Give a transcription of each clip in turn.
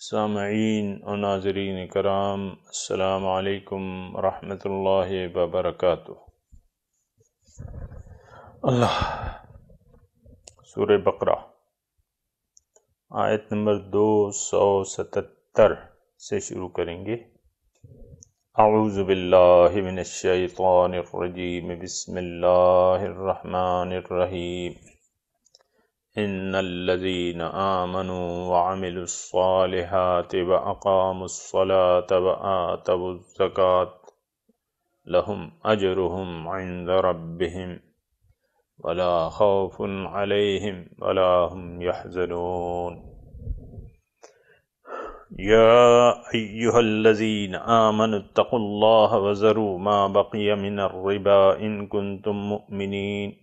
سامعین و ناظرین کرام، السلام علیکم ورحمۃ اللہ وبرکاتہ۔ اللہ سورہ بقرہ آیت نمبر 277 سے شروع کریں گے۔ اعوذ باللہ من الشیطان الرجیم، بسم اللہ الرحمن الرحیم۔ ان الذین آمنوا وعملوا الصالحات واقاموا الصلاة وآتوا الزکاة لهم اجرهم عند ربهم ولا خوف علیہم ولا هم يحزنون۔ یا ایہا الذین آمنوا اتقوا اللہ وذروا ما بقی من الربا ان کنتم مؤمنین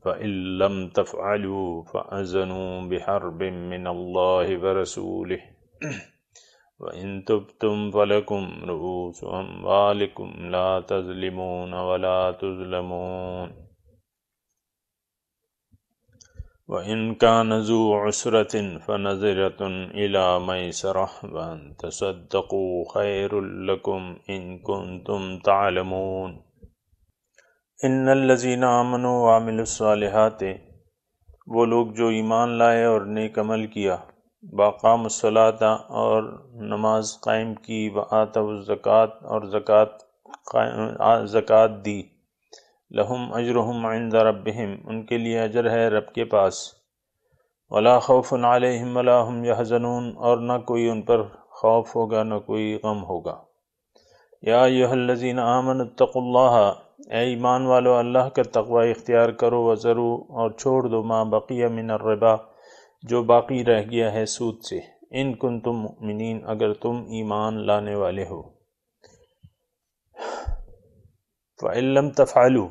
فَإِن لَّمْ تَفْعَلُوا فَأَذَنُوا بِحَرْبٍ مِّنَ اللَّهِ وَرَسُولِهِ وَإِن تُبْتُمْ فَلَكُمْ رُءُوسُ أَمْوَالِكُمْ لَا تَظْلِمُونَ وَلَا تُظْلَمُونَ وَإِن كَانَ ذُو عُسْرَةٍ فَنَظِرَةٌ إِلَىٰ مَيْسَرَةٍ وَأَن تَصَدَّقُوا خَيْرٌ لَّكُمْ إِن كُنتُمْ تَعْلَمُونَ۔ ان الذین آمنوا وعملوا الصالحات، وہ لوگ جو ایمان لائے اور نیک عمل کیا، واقاموا الصلاۃ اور نماز قائم کی، وآتوا الزکاۃ اور زکوٰۃ دی، لہم اجرہم عند ربہم، ان کے لیے اجر ہے رب کے پاس، ولا خوف علیہم ولا هم یحزنون، اور نہ کوئی ان پر خوف ہوگا نہ کوئی غم ہوگا۔ یا ایھا الذین آمنوا اتقوا اللہ، اے ایمان والو اللہ کا تقوی اختیار کرو، وذروا اور چھوڑ دو، ما بقی من الربا جو باقی رہ گیا ہے سود سے، ان کنتم مؤمنین اگر تم ایمان لانے والے ہو۔ فَإِن لَّمْ تَفْعَلُوا،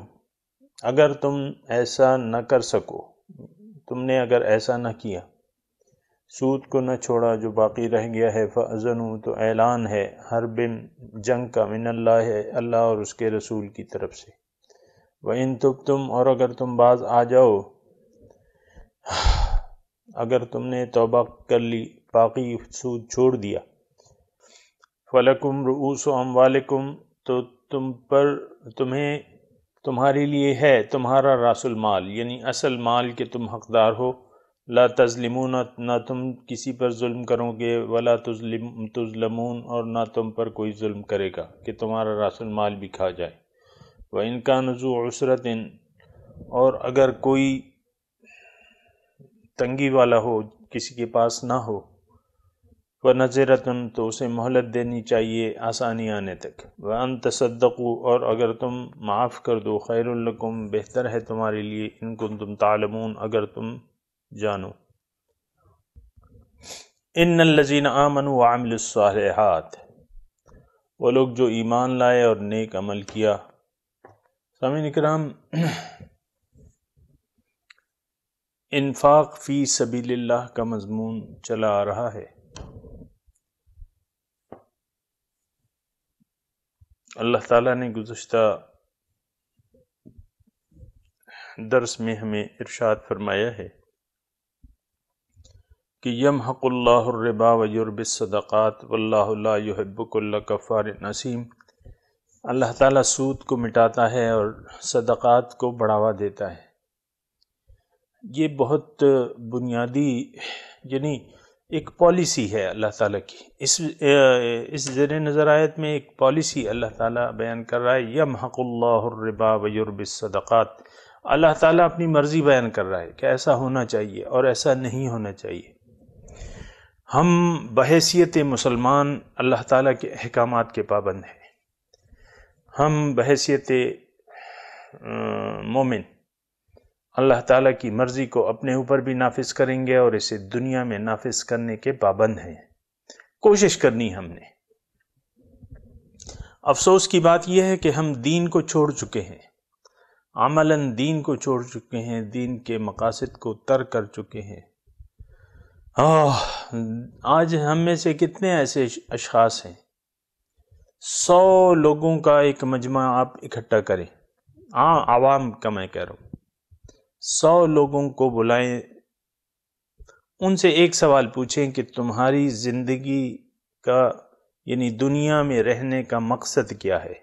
اگر تم ایسا نہ کر سکو، تم نے اگر ایسا نہ کیا، سود کو نہ چھوڑا جو باقی رہ گیا ہے، فَأَذَنُوا تو اعلان ہے، حرب جنگ کا، من اللہ اور اس کے رسول کی طرف سے، وَإِن تُبْتُمْ اور اگر تم باز آ جاؤ، اگر تم نے توبہ کر لی، باقی سود چھوڑ دیا، فَلَكُمْ رُءُوسُ أَمْوَالِكُمْ تو تمہارے لیے ہے تمہارا راس المال، یعنی اصل مال کے تم حقدار ہو، لا تظلمون نہ تم کسی پر ظلم کرو گے، ولا تظلمون اور نہ تم پر کوئی ظلم کرے گا کہ تمہارا راس المال بھی کھا جائے۔ وَإِن كَانَ ذُو عُسْرَةٍ اور اگر کوئی تنگی والا ہو، کسی کے پاس نہ ہو، وَنَظِرَةٌ تو اسے مہلت دینی چاہیے آسانی آنے تک، وَأَن تَصَدَّقُوا اور اگر تم معاف کر دو، خَيْرٌ لَكُمْ بہتر ہے تمہارے لیے، إِن كُنتُمْ تَعْلَمُونَ اگر تم جانو۔ ان الذین آمنوا وعملوا الصالحات، وہ لوگ جو ایمان لائے اور نیک عمل کیا۔ سامعین کرام، انفاق فی سبیل اللہ کا مضمون چلا آ رہا ہے۔ اللہ تعالیٰ نے گزشتہ درس میں ہمیں ارشاد فرمایا ہے کہ یمحق اللہ الربا ویربی الصدقات واللہ لا یحب کل کفار اثیم، اللہ تعالیٰ سود کو مٹاتا ہے اور صدقات کو بڑھاوا دیتا ہے۔ یہ بہت بنیادی یعنی ایک پالیسی ہے اللہ تعالیٰ کی۔ اس زیر نظر آیت میں ایک پالیسی اللہ تعالیٰ بیان کر رہا ہے، یمحق اللہ الربا ویربی الصدقات، اللہ تعالیٰ اپنی مرضی بیان کر رہا ہے کہ ایسا ہونا چاہیے اور ایسا نہیں ہونا چاہیے۔ ہم بحیثیت مسلمان اللہ تعالیٰ کے احکامات کے پابند ہیں، ہم بحیثیت مومن اللہ تعالیٰ کی مرضی کو اپنے اوپر بھی نافذ کریں گے اور اسے دنیا میں نافذ کرنے کے پابند ہیں، کوشش کرنی ہم نے۔ افسوس کی بات یہ ہے کہ ہم دین کو چھوڑ چکے ہیں، عملاً دین کو چھوڑ چکے ہیں، دین کے مقاصد کو ترک کر چکے ہیں۔ آج ہم میں سے کتنے ایسے اشخاص ہیں، 100 لوگوں کا ایک مجمع آپ اکٹھا کریں، عوام کا میں کہہ رہا ہوں، 100 لوگوں کو بلائیں، ان سے ایک سوال پوچھیں کہ تمہاری زندگی کا یعنی دنیا میں رہنے کا مقصد کیا ہے؟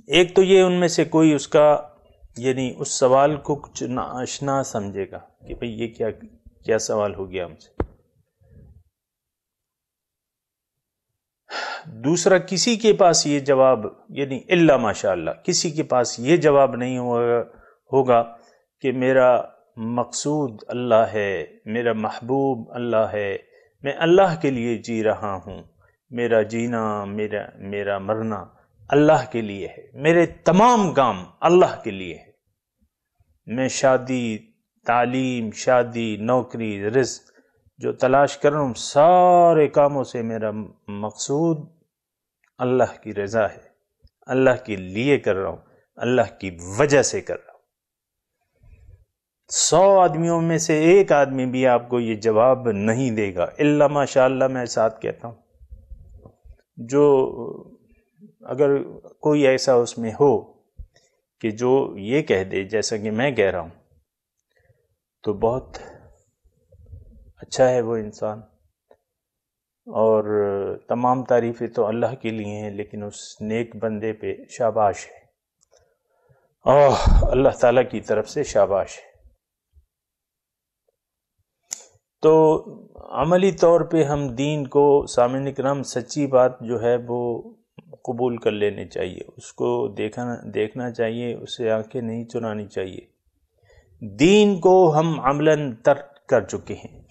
ایک تو یہ ان میں سے کوئی اس کا یعنی اس سوال کو کچھ ناشنا سمجھے گا کہ بھئی یہ کیا سوال ہو گیا ہم سے. دوسرا، کسی کے پاس یہ جواب یعنی الا ماشاء اللہ کسی کے پاس یہ جواب نہیں ہوگا کہ میرا مقصود اللہ ہے، میرا محبوب اللہ ہے، میں اللہ کے لیے جی رہا ہوں، میرا جینا میرا مرنا اللہ کے لیے ہے، میرے تمام کام اللہ کے لیے ہے، میں شادی، تعلیم، شادی، نوکری، رزق جو تلاش کر رہا ہوں سارے کاموں سے میرا مقصود اللہ کی رضا ہے، اللہ کے لیے کر رہا ہوں، اللہ کی وجہ سے کر رہا ہوں. 100 آدمیوں میں سے ایک آدمی بھی آپ کو یہ جواب نہیں دے گا الا ماشاء اللہ. میں ساتھ کہتا ہوں جو اگر کوئی ایسا اس میں ہو کہ جو یہ کہہ دے جیسا کہ میں کہہ رہا ہوں تو بہت اچھا ہے وہ انسان، اور تمام تعریفیں تو اللہ کے لیے ہیں، لیکن اس نیک بندے پہ شاباش ہے، اللہ تعالیٰ کی طرف سے شاباش ہے. تو عملی طور پہ ہم دین کو سامعین کرام سچی بات جو ہے وہ قبول کر لینے چاہیے، اس کو دیکھنا چاہیے، اسے آنکھیں نہیں چرانی چاہیے. دین کو ہم عملاً ترک کر چکے ہیں،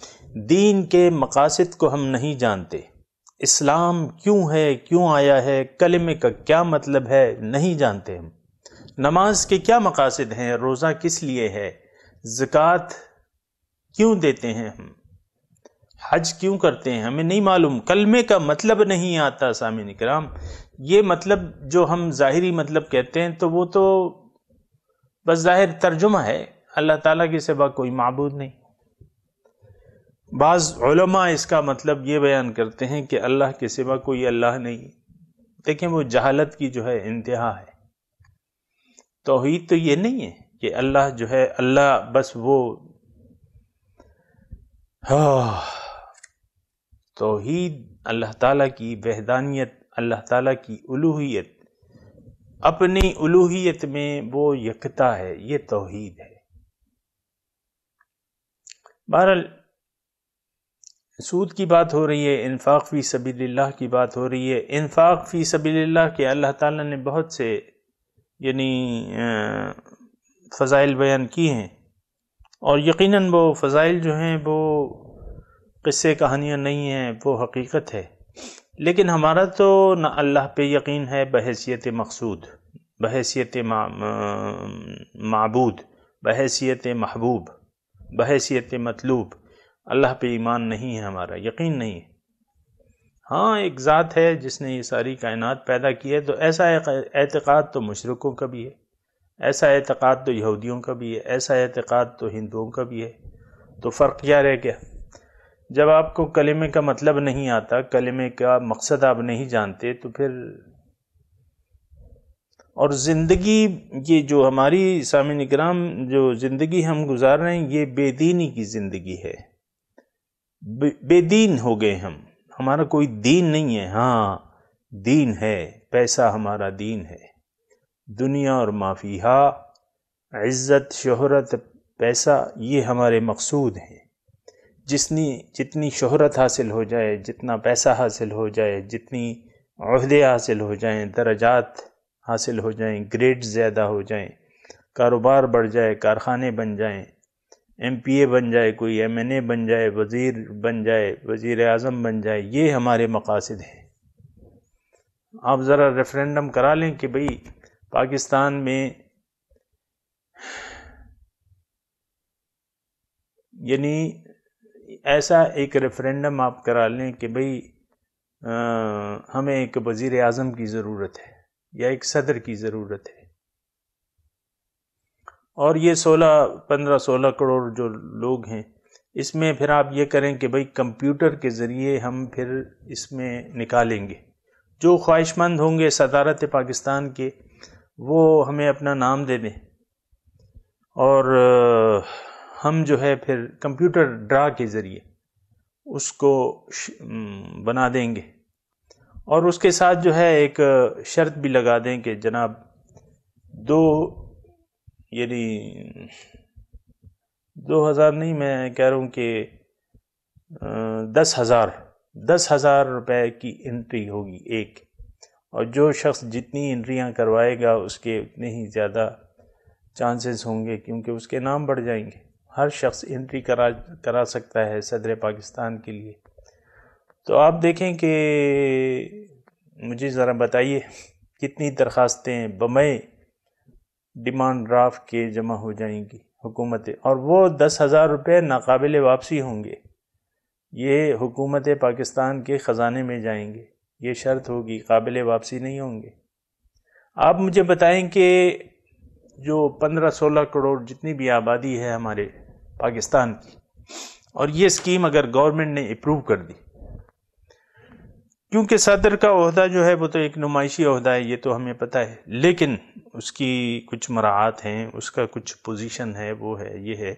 دین کے مقاصد کو ہم نہیں جانتے، اسلام کیوں ہے، کیوں آیا ہے، کلمے کا کیا مطلب ہے نہیں جانتے ہم، نماز کے کیا مقاصد ہیں، روزہ کس لیے ہے، زکوٰۃ کیوں دیتے ہیں ہم، حج کیوں کرتے ہیں ہمیں نہیں معلوم، کلمے کا مطلب نہیں آتا. سامعین کرام یہ مطلب جو ہم ظاہری مطلب کہتے ہیں تو وہ تو بس ظاہر ترجمہ ہے، اللہ تعالیٰ کے سوا کوئی معبود نہیں. بعض علماء اس کا مطلب یہ بیان کرتے ہیں کہ اللہ کے سوا کوئی اللہ نہیں. دیکھیں وہ جہالت کی جو ہے انتہا ہے. توحید تو یہ نہیں ہے کہ اللہ جو ہے اللہ بس وہ توحید اللہ تعالیٰ کی وحدانیت، اللہ تعالیٰ کی الوہیت، اپنی الوہیت میں وہ یکتا ہے، یہ توحید ہے. بہرحال سود کی بات ہو رہی ہے، انفاق فی سبیل اللہ کی بات ہو رہی ہے. انفاق فی سبیل اللہ کے اللہ تعالیٰ نے بہت سے یعنی فضائل بیان کیے ہیں، اور یقیناً وہ فضائل جو ہیں وہ قصے کہانیاں نہیں ہیں، وہ حقیقت ہے. لیکن ہمارا تو نہ اللہ پہ یقین ہے بحیثیت مقصود، بحیثیت معبود، بحیثیت محبوب، بحیثیت مطلوب. اللہ پہ ایمان نہیں ہے، ہمارا یقین نہیں ہے. ہاں ایک ذات ہے جس نے یہ ساری کائنات پیدا کی ہے، تو ایسا اعتقاد تو مشرکوں کا بھی ہے، ایسا اعتقاد تو یہودیوں کا بھی ہے، ایسا اعتقاد تو ہندوؤں کا بھی ہے. تو فرق کیا رہ گیا؟ جب آپ کو کلمے کا مطلب نہیں آتا، کلمے کا مقصد آپ نہیں جانتے، تو پھر اور زندگی یہ جو ہماری سامعین کرام جو زندگی ہم گزار رہے ہیں یہ بے دینی کی زندگی ہے. بے دین ہو گئے ہم، ہمارا کوئی دین نہیں ہے. ہاں دین ہے، پیسہ ہمارا دین ہے، دنیا اور ما فیہا، عزت، شہرت، پیسہ یہ ہمارے مقصود ہیں. جتنی شہرت حاصل ہو جائے، جتنا پیسہ حاصل ہو جائے، جتنی عہدے حاصل ہو جائیں، درجات حاصل ہو جائیں، گریڈ زیادہ ہو جائیں، کاروبار بڑھ جائے، کارخانے بن جائیں، ایم پی اے بن جائے، کوئی ایم این اے بن جائے، وزیر بن جائے، وزیر اعظم بن جائے، یہ ہمارے مقاصد ہیں. آپ ذرا ریفرینڈم کرا لیں کہ بھئی پاکستان میں یعنی ایسا ایک ریفرینڈم آپ کرا لیں کہ بھئی ہمیں ایک وزیر اعظم کی ضرورت ہے یا ایک صدر کی ضرورت ہے، اور یہ 15-16 کروڑ جو لوگ ہیں، اس میں پھر آپ یہ کریں کہ بھئی کمپیوٹر کے ذریعے ہم پھر اس میں نکالیں گے. جو خواہش مند ہوں گے صدارت پاکستان کے وہ ہمیں اپنا نام دے دیں، اور ہم جو ہے پھر کمپیوٹر ڈرا کے ذریعے اس کو بنا دیں گے، اور اس کے ساتھ جو ہے ایک شرط بھی لگا دیں کہ جناب دو ہزار نہیں، میں کہہ رہا ہوں کہ 10,000 روپے کی انٹری ہوگی ایک، اور جو شخص جتنی انٹریاں کروائے گا اس کے اتنے ہی زیادہ چانسز ہوں گے، کیونکہ اس کے نام بڑھ جائیں گے۔ ہر شخص انٹری کرا سکتا ہے صدر پاکستان کے لیے۔ تو آپ دیکھیں کہ مجھے ذرا بتائیے کتنی درخواستیں بمئے ڈیمانڈ ڈرافٹ کے جمع ہو جائیں گی حکومت، اور وہ 10,000 روپے ناقابل واپسی ہوں گے، یہ حکومت پاکستان کے خزانے میں جائیں گے، یہ شرط ہوگی، قابل واپسی نہیں ہوں گے۔ آپ مجھے بتائیں کہ جو 15-16 کروڑ جتنی بھی آبادی ہے ہمارے پاکستان کی، اور یہ اسکیم اگر گورنمنٹ نے اپروو کر دی، کیونکہ صدر کا عہدہ جو ہے وہ تو ایک نمائشی عہدہ ہے، یہ تو ہمیں پتہ ہے، لیکن اس کی کچھ مراعات ہیں، اس کا کچھ پوزیشن ہے، وہ ہے، یہ ہے،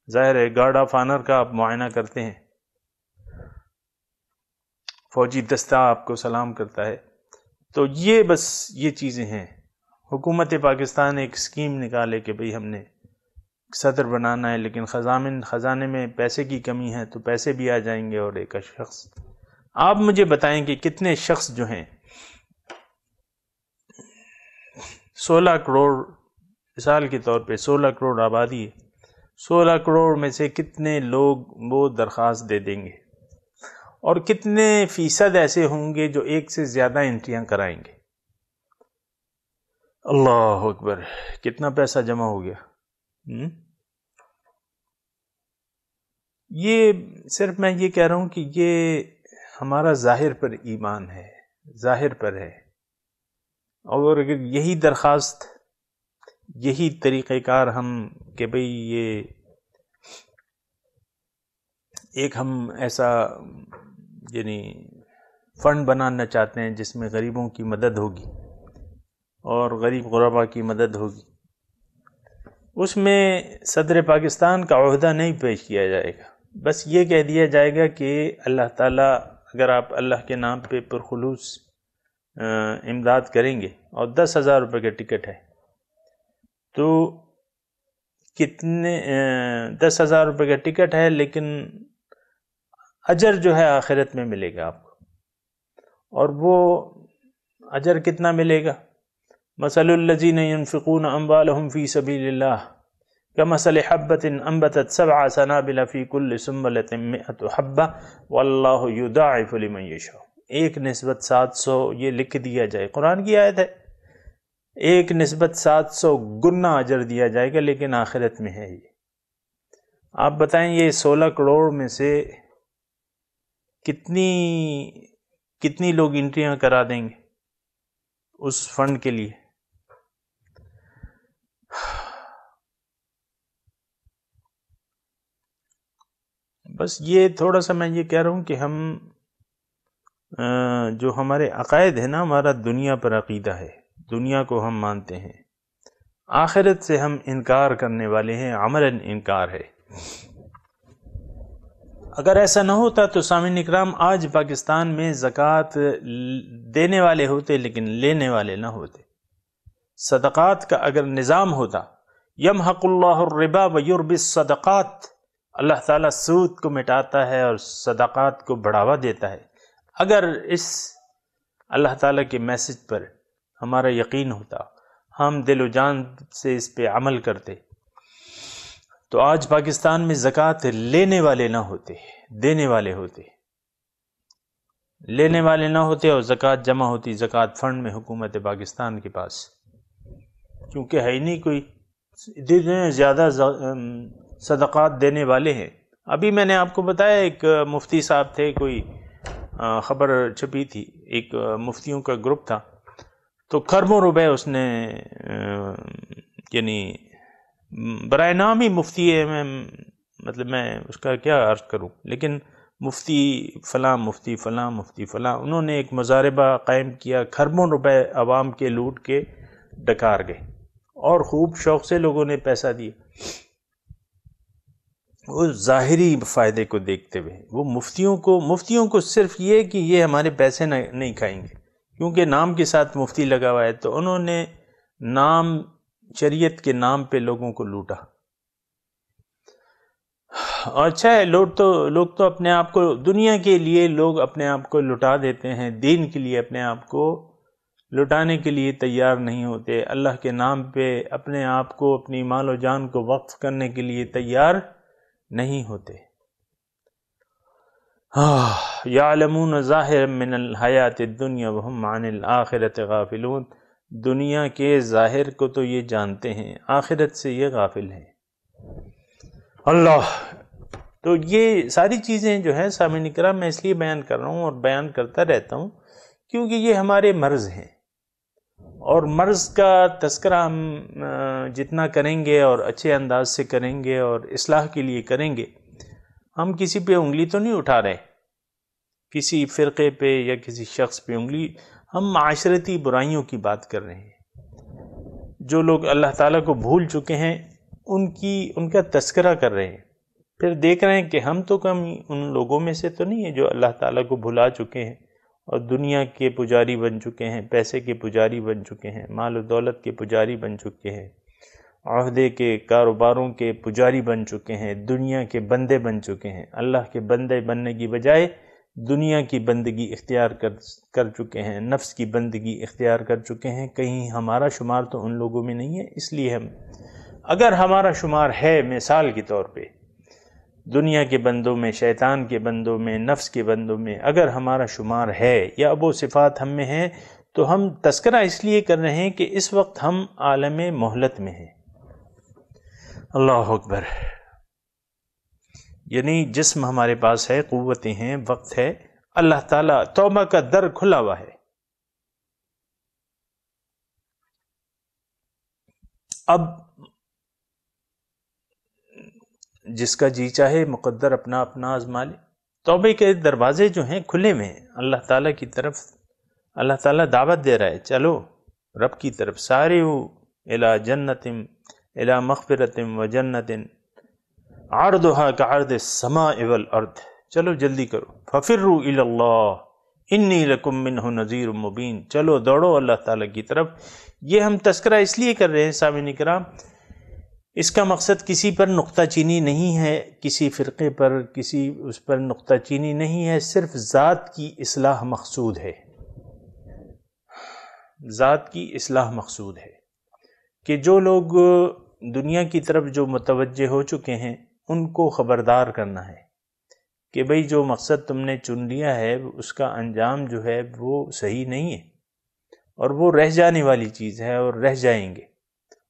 ظاہر ہے گارڈ آف آنر کا آپ معائنہ کرتے ہیں، فوجی دستہ آپ کو سلام کرتا ہے، تو یہ بس یہ چیزیں ہیں۔ حکومت پاکستان ایک اسکیم نکالے کہ بھئی ہم نے صدر بنانا ہے، لیکن خزانے میں پیسے کی کمی ہے، تو پیسے بھی آ جائیں گے، اور ایک شخص، آپ مجھے بتائیں کہ کتنے شخص جو ہیں 16 کروڑ، مثال کے طور پہ 16 کروڑ آبادی ہے، 16 کروڑ میں سے کتنے لوگ وہ درخواست دے دیں گے، اور کتنے فیصد ایسے ہوں گے جو ایک سے زیادہ انٹریاں کرائیں گے؟ اللہ اکبر، کتنا پیسہ جمع ہو گیا۔ یہ صرف میں یہ کہہ رہا ہوں کہ یہ ہمارا ظاہر پر ایمان ہے، ظاہر پر ہے، اور اگر یہی درخواست، یہی طریقہ کار ہم کہ بھئی یہ ایک ہم ایسا فنڈ بنانا چاہتے ہیں جس میں غریبوں کی مدد ہوگی اور غریب غربا کی مدد ہوگی، اس میں صدر پاکستان کا عہدہ نہیں پیش کیا جائے گا، بس یہ کہہ دیا جائے گا کہ اللہ تعالیٰ، اگر آپ اللہ کے نام پہ پرخلوص امداد کریں گے، اور 10,000 روپے کا ٹکٹ ہے، تو کتنے 10,000 روپے کا ٹکٹ ہے، لیکن اجر جو ہے آخرت میں ملے گا آپ کو، اور وہ اجر کتنا ملے گا؟ مثل الذین ينفقون اموالهم فی سبیل اللہ کمثل حبۃ انبتت 7 سنابل فی کل سنبلۃ 100 حبۃ واللہ یضاعف لمن یشاء، 1:700، یہ لکھ دیا جائے، قرآن کی آیت ہے، 1:700 گنا اجر دیا جائے گا، لیکن آخرت میں ہے۔ یہ آپ بتائیں یہ 16 کروڑ میں سے کتنی لوگ انٹریاں کرا دیں گے اس فنڈ کے لیے؟ بس یہ تھوڑا سا میں یہ کہہ رہا ہوں کہ ہم جو ہمارے عقائد ہے نا، ہمارا دنیا پر عقیدہ ہے، دنیا کو ہم مانتے ہیں، آخرت سے ہم انکار کرنے والے ہیں، عملاً انکار ہے۔ اگر ایسا نہ ہوتا تو سامعین اکرام آج پاکستان میں زکوٰۃ دینے والے ہوتے لیکن لینے والے نہ ہوتے۔ صدقات کا اگر نظام ہوتا، یمحق اللہ الربا ویربی الصدقات، اللہ تعالیٰ سود کو مٹاتا ہے اور صدقات کو بڑھاوا دیتا ہے، اگر اس اللہ تعالیٰ کے میسج پر ہمارا یقین ہوتا، ہم دل و جان سے اس پہ عمل کرتے، تو آج پاکستان میں زکوٰۃ لینے والے نہ ہوتے، دینے والے ہوتے، لینے والے نہ ہوتے، اور زکوٰۃ جمع ہوتی زکوٰۃ فنڈ میں حکومت پاکستان کے پاس، کیونکہ ہے ہی نہیں کوئی، اتنے زیادہ صدقات دینے والے ہیں۔ ابھی میں نے آپ کو بتایا ایک مفتی صاحب تھے، کوئی خبر چھپی تھی، ایک مفتیوں کا گروپ تھا، تو کروڑوں روپے اس نے یعنی برائے نام ہی مفتی ہے، مطلب میں اس کا کیا عرض کروں، لیکن مفتی فلاں مفتی فلاں مفتی فلاں، انہوں نے ایک مضاربہ قائم کیا، کروڑوں روپے عوام کے لوٹ کے ڈکار گئے، اور خوب شوق سے لوگوں نے پیسہ دیا۔ وہ ظاہری فائدے کو دیکھتے ہوئے وہ مفتیوں کو صرف یہ کہ یہ ہمارے پیسے نہیں کھائیں گے، کیونکہ نام کے ساتھ مفتی لگا ہوا ہے، تو انہوں نے شریعت کے نام پہ لوگوں کو لوٹا۔ اچھا ہے، لوگ تو اپنے آپ کو دنیا کے لیے لوگ اپنے آپ کو لٹا دیتے ہیں، دین کے لیے اپنے آپ کو لٹانے کے لیے تیار نہیں ہوتے، اللہ کے نام پہ اپنے آپ کو، اپنی مال و جان کو وقف کرنے کے لیے تیار نہیں ہوتے۔ یعلمون ظاہرا من الحیات الدنیا وہم عن الآخرۃ غافلون، دنیا کے ظاہر کو تو یہ جانتے ہیں، آخرت سے یہ غافل ہیں۔ اللہ، تو یہ ساری چیزیں جو ہیں سامعین کرام میں اس لیے بیان کر رہا ہوں اور بیان کرتا رہتا ہوں کیونکہ یہ ہمارے مرض ہیں، اور مرض کا تذکرہ ہم جتنا کریں گے اور اچھے انداز سے کریں گے اور اصلاح کے لیے کریں گے، ہم کسی پہ انگلی تو نہیں اٹھا رہے، کسی فرقے پہ یا کسی شخص پہ انگلی، ہم معاشرتی برائیوں کی بات کر رہے ہیں۔ جو لوگ اللہ تعالیٰ کو بھول چکے ہیں ان کا تذکرہ کر رہے ہیں، پھر دیکھ رہے ہیں کہ ہم تو کم ان لوگوں میں سے تو نہیں ہیں جو اللہ تعالیٰ کو بھلا چکے ہیں اور دنیا کے پجاری بن چکے ہیں، پیسے کے پجاری بن چکے ہیں، مال و دولت کے پجاری بن چکے ہیں، عہدے کے کاروباروں کے پجاری بن چکے ہیں، دنیا کے بندے بن چکے ہیں۔ اللہ کے بندے بننے کی بجائے دنیا کی بندگی اختیار کر چکے ہیں، نفس کی بندگی اختیار کر چکے ہیں۔ کہیں ہمارا شمار تو ان لوگوں میں نہیں ہے، اس لیے اگر ہمارا شمار ہے مثال کے طور پہ دنیا کے بندوں میں، شیطان کے بندوں میں، نفس کے بندوں میں اگر ہمارا شمار ہے یا وہ صفات ہم میں ہیں، تو ہم تذکرہ اس لیے کر رہے ہیں کہ اس وقت ہم عالم مہلت میں ہیں۔ اللہ اکبر، یعنی جسم ہمارے پاس ہے، قوتیں ہیں، وقت ہے، اللہ تعالیٰ توبہ کا در کھلا ہوا ہے۔ اب جس کا جی چاہے مقدر اپنا اپنا آزما لے، توبے کے دروازے جو ہیں کھلے ہوئے ہیں اللہ تعالیٰ کی طرف۔ اللہ تعالیٰ دعوت دے رہا ہے، چلو رب کی طرف، سارعوا الی جنت الی مغفرت و جنت عرضها كعرض السماء والارض، چلو جلدی کرو، ففروا الی اللہ انی لکم منہ نذیر مبین، چلو دوڑو اللہ تعالیٰ کی طرف۔ یہ ہم تذکرہ اس لیے کر رہے ہیں سامعین کرام، اس کا مقصد کسی پر نقطہ چینی نہیں ہے، کسی فرقے پر، کسی اس پر نقطہ چینی نہیں ہے، صرف ذات کی اصلاح مقصود ہے، ذات کی اصلاح مقصود ہے کہ جو لوگ دنیا کی طرف جو متوجہ ہو چکے ہیں ان کو خبردار کرنا ہے کہ بھئی جو مقصد تم نے چن لیا ہے اس کا انجام جو ہے وہ صحیح نہیں ہے، اور وہ رہ جانے والی چیز ہے اور رہ جائیں گے،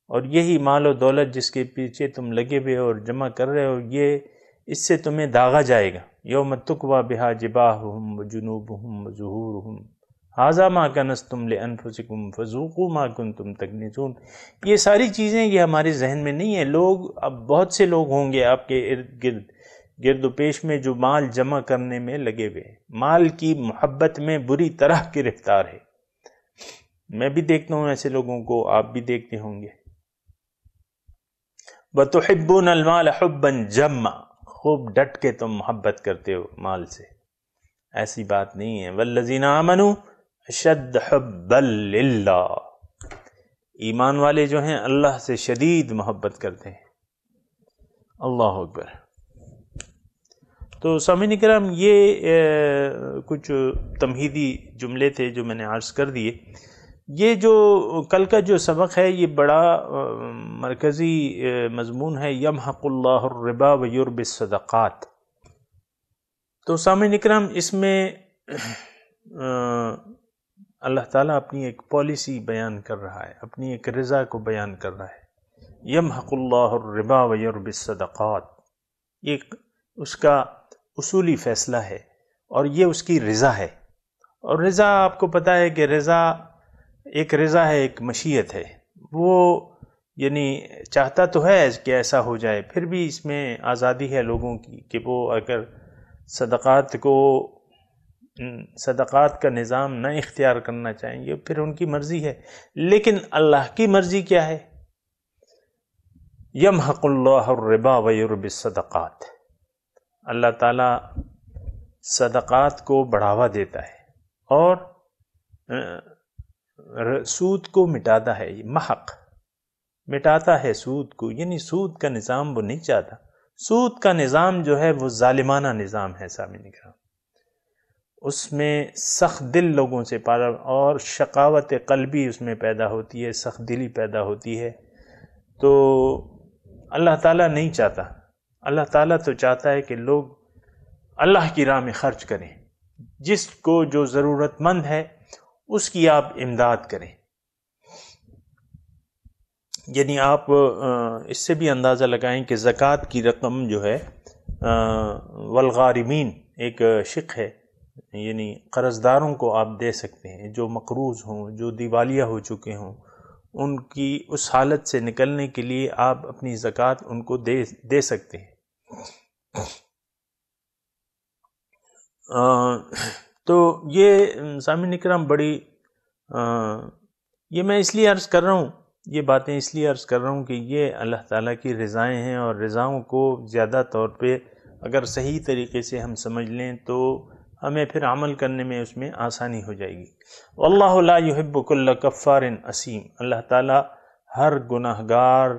اور یہی مال و دولت جس کے پیچھے تم لگے ہوئے اور جمع کر رہے ہو، یہ اس سے تمہیں داغا جائے گا۔ یوم تکوی بہا جباہہم وجنوبہم وظہورہم ھذا ما کنزتم لانفسکم فذوقوا ما کنتم تکنزون۔ یہ ساری چیزیں یہ ہمارے ذہن میں نہیں ہیں۔ لوگ، اب بہت سے لوگ ہوں گے آپ کے ارد گرد و پیش میں جو مال جمع کرنے میں لگے ہوئے ہیں، مال کی محبت میں بری طرح گرفتار ہے۔ میں بھی دیکھتا ہوں ایسے لوگوں کو، آپ بھی دیکھتے ہوں گے۔ وَتُحِبُّونَ الْمَالَ حُبًّا جَمًّا، خوب ڈٹ کے تم محبت کرتے ہو مال سے، ایسی بات نہیں ہے۔ وَالَّذِينَ آمَنُوا أَشَدُّ حُبًّا لِلَّهِ، ایمان والے جو ہیں اللہ سے شدید محبت کرتے ہیں۔ اللہ اکبر۔ تو سامعین کرام، یہ کچھ تمہیدی جملے تھے جو میں نے عرض کر دیے۔ یہ جو کل کا جو سبق ہے یہ بڑا مرکزی مضمون ہے، یمحق اللہ الربا ویربی الصدقات۔ تو سامعین اکرام، اس میں اللہ تعالیٰ اپنی ایک پالیسی بیان کر رہا ہے، اپنی ایک رضا کو بیان کر رہا ہے۔ یمحق اللہ الربا ویربی الصدقات، یہ اس کا اصولی فیصلہ ہے اور یہ اس کی رضا ہے۔ اور رضا آپ کو پتہ ہے کہ رضا ہے، ایک مشیت ہے، وہ یعنی چاہتا تو ہے کہ ایسا ہو جائے، پھر بھی اس میں آزادی ہے لوگوں کی کہ وہ اگر صدقات کا نظام نہ اختیار کرنا چاہیں گے پھر ان کی مرضی ہے۔ لیکن اللہ کی مرضی کیا ہے؟ یمحق اللہ الربا ویربی الصدقات، اللہ تعالیٰ صدقات کو بڑھاوا دیتا ہے اور سود کو مٹاتا ہے. محق مٹاتا ہے سود کو، یعنی سود کا نظام وہ نہیں چاہتا. سود کا نظام جو ہے وہ ظالمانہ نظام ہے سامعین کرام، اس میں سخت دل لوگوں سے پارا اور شقاوت قلبی اس میں پیدا ہوتی ہے، سخت دلی پیدا ہوتی ہے. تو اللہ تعالیٰ نہیں چاہتا. اللہ تعالیٰ تو چاہتا ہے کہ لوگ اللہ کی راہ میں خرچ کریں، جس کو جو ضرورت مند ہے اس کی آپ امداد کریں. یعنی آپ اس سے بھی اندازہ لگائیں کہ زکوٰۃ کی رقم جو ہے والغارمین ایک شق ہے، یعنی قرض داروں کو آپ دے سکتے ہیں، جو مقروض ہوں، جو دیوالیہ ہو چکے ہوں، ان کی اس حالت سے نکلنے کے لیے آپ اپنی زکوٰۃ ان کو دے سکتے ہیں. تو یہ سامعین اکرام بڑی یہ میں اس لیے عرض کر رہا ہوں، یہ باتیں اس لیے عرض کر رہا ہوں کہ یہ اللہ تعالیٰ کی رضائیں ہیں، اور رضاؤں کو زیادہ طور پہ اگر صحیح طریقے سے ہم سمجھ لیں تو ہمیں پھر عمل کرنے میں اس میں آسانی ہو جائے گی. واللہ لا يحب كل کفار اسیم، اللہ تعالیٰ ہر گناہ گار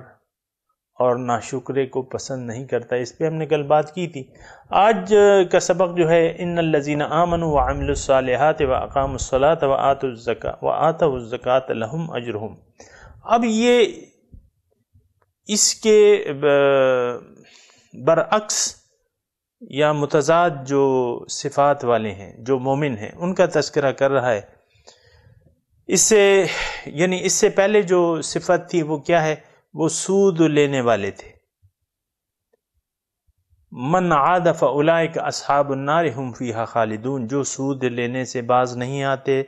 اور ناشکرے کو پسند نہیں کرتا. اس پہ ہم نے کل بات کی تھی. آج کا سبق جو ہے ان الذین آمنوا وعملوا الصالحات واقاموا الصلاۃ وآتوا الزکاۃ لہم اجرہم. اب یہ اس کے برعکس یا متضاد جو صفات والے ہیں، جو مومن ہیں، ان کا تذکرہ کر رہا ہے. اس سے پہلے جو صفت تھی وہ کیا ہے؟ وہ سود لینے والے تھے. من عاد فاولئک اصحاب النار هم فیہا خالدون، جو سود لینے سے باز نہیں آتے،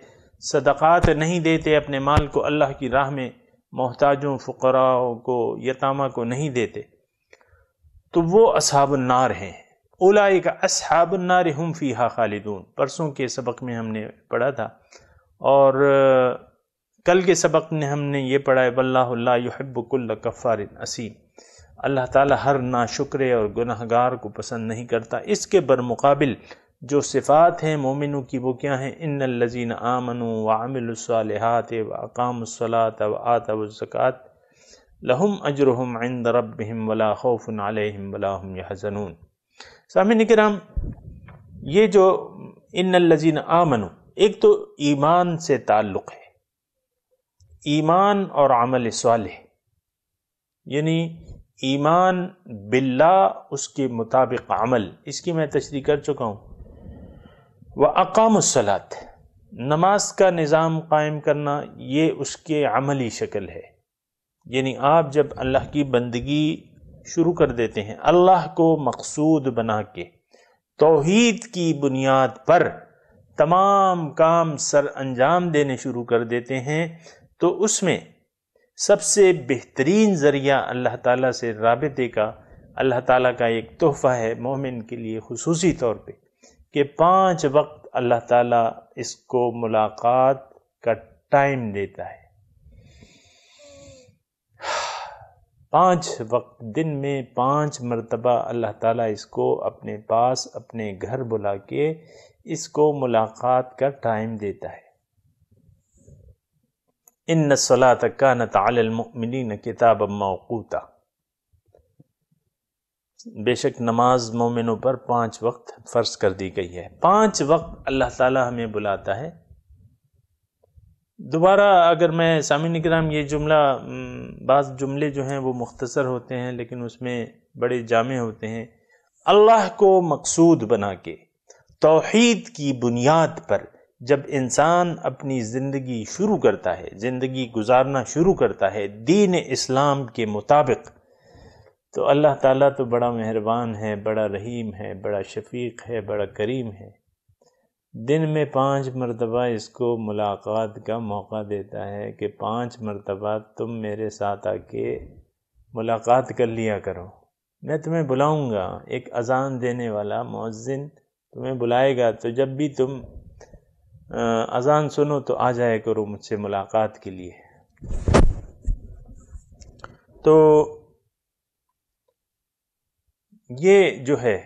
صدقات نہیں دیتے، اپنے مال کو اللہ کی راہ میں محتاجوں، فقراء کو، یتامہ کو نہیں دیتے، تو وہ اصحاب النار ہیں. اولئک اصحاب النار هم فیہا خالدون پرسوں کے سبق میں ہم نے پڑھا تھا، اور کل کے سبق میں ہم نے یہ پڑھا ہے واللہ لا يحب كل کفار اسیم، اللہ تعالیٰ ہر ناشکرے اور گناہ گار کو پسند نہیں کرتا. اس کے برمقابل جو صفات ہیں مومنوں کی وہ کیا ہیں؟ ان الذین آمنوا وعملوا الصالحات واقاموا الصلاۃ وآتوا الزکاۃ لہم اجرہم عند ربہم ولا خوف علیہم ولا ہم یحزنون. سامعین کرام، یہ جو ان الذین آمنوا، ایک تو ایمان سے تعلق ہے، ایمان اور عمل صالح، یعنی ایمان باللہ، اس کے مطابق عمل، اس کی میں تشریح کر چکا ہوں. وَأَقَامُوا الصَّلَاةَ، نماز کا نظام قائم کرنا، یہ اس کے عملی شکل ہے. یعنی آپ جب اللہ کی بندگی شروع کر دیتے ہیں، اللہ کو مقصود بنا کے توحید کی بنیاد پر تمام کام سر انجام دینے شروع کر دیتے ہیں، تو اس میں سب سے بہترین ذریعہ اللہ تعالیٰ سے رابطے کا، اللہ تعالیٰ کا ایک تحفہ ہے مومن کے لیے خصوصی طور پہ کہ 5 وقت اللہ تعالیٰ اس کو ملاقات کا ٹائم دیتا ہے. 5 وقت دن میں 5 مرتبہ اللہ تعالیٰ اس کو اپنے پاس، اپنے گھر بلا کے اس کو ملاقات کا ٹائم دیتا ہے. ان الصلاۃ کانت علی المؤمنین کتابا موقوتا، بے شک نماز مومنوں پر 5 وقت فرض کر دی گئی ہے. 5 وقت اللہ تعالیٰ ہمیں بلاتا ہے. دوبارہ اگر میں سامعین کرام یہ جملہ، بعض جملے جو ہیں وہ مختصر ہوتے ہیں لیکن اس میں بڑے جامع ہوتے ہیں. اللہ کو مقصود بنا کے توحید کی بنیاد پر جب انسان اپنی زندگی شروع کرتا ہے، زندگی گزارنا شروع کرتا ہے دین اسلام کے مطابق، تو اللہ تعالیٰ تو بڑا مہربان ہے، بڑا رحیم ہے، بڑا شفیق ہے، بڑا کریم ہے. دن میں 5 مرتبہ اس کو ملاقات کا موقع دیتا ہے کہ 5 مرتبہ تم میرے ساتھ آ کے ملاقات کر لیا کرو. میں تمہیں بلاؤں گا، ایک اذان دینے والا مؤذن تمہیں بلائے گا، تو جب بھی تم اذان سنو تو آ جائے کرو مجھ سے ملاقات کے لیے. تو یہ جو ہے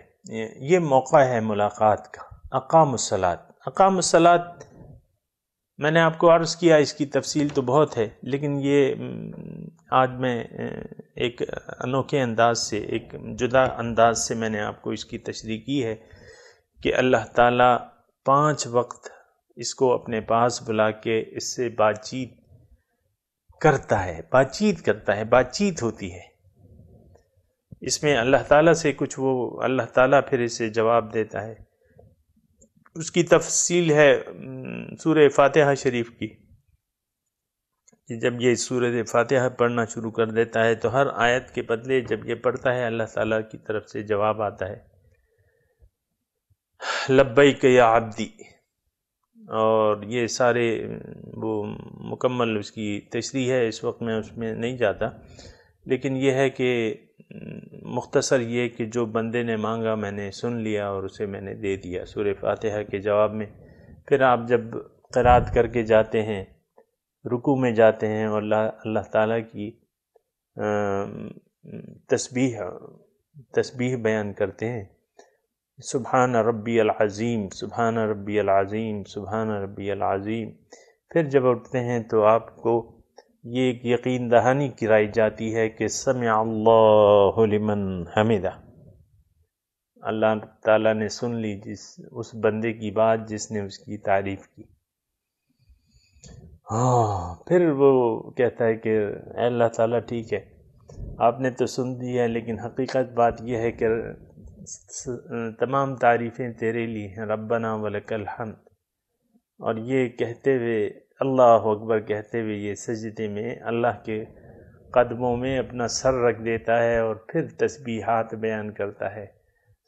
یہ موقع ہے ملاقات کا۔ اقام الصلاۃ میں نے آپ کو عرض کیا، اس کی تفصیل تو بہت ہے، لیکن یہ آج میں ایک انوکھے انداز سے، ایک جدا انداز سے میں نے آپ کو اس کی تشریح کی ہے کہ اللہ تعالیٰ 5 وقت اس کو اپنے پاس بلا کے اس سے بات چیت کرتا ہے، بات چیت ہوتی ہے اس میں اللہ تعالیٰ سے کچھ، وہ اللہ تعالیٰ پھر اسے جواب دیتا ہے۔ اس کی تفصیل ہے سورہ فاتحہ شریف کی، کہ جب یہ سورہ فاتحہ پڑھنا شروع کر دیتا ہے تو ہر آیت کے بدلے جب یہ پڑھتا ہے اللہ تعالیٰ کی طرف سے جواب آتا ہے، لبیک یا عبدی، اور یہ سارے وہ مکمل اس کی تشریح ہے، اس وقت میں اس میں نہیں جاتا، لیکن یہ ہے کہ مختصر یہ کہ جو بندے نے مانگا میں نے سن لیا اور اسے میں نے دے دیا، سورہ فاتحہ کے جواب میں۔ پھر آپ جب قرات کر کے جاتے ہیں، رکوع میں جاتے ہیں اور اللہ تعالیٰ کی تسبیح بیان کرتے ہیں، سبحان ربی العظیم، سبحان ربی العظیم، سبحان ربی العظیم، پھر جب اٹھتے ہیں تو آپ کو یہ ایک یقین دہانی کرائی جاتی ہے کہ سمع اللہ لمن حمدہ، اللہ تعالیٰ نے سن لی اس بندے کی بات جس نے اس کی تعریف کی۔ پھر وہ کہتا ہے کہ اے اللہ تعالیٰ ٹھیک ہے، آپ نے تو سن دی ہے، لیکن حقیقت بات یہ ہے کہ تمام تعریفیں تیرے لیے ہیں، ربنا ولک الحمد۔ اور یہ کہتے ہوئے، اللہ اکبر کہتے ہوئے، یہ سجدے میں اللہ کے قدموں میں اپنا سر رکھ دیتا ہے اور پھر تسبیحات بیان کرتا ہے،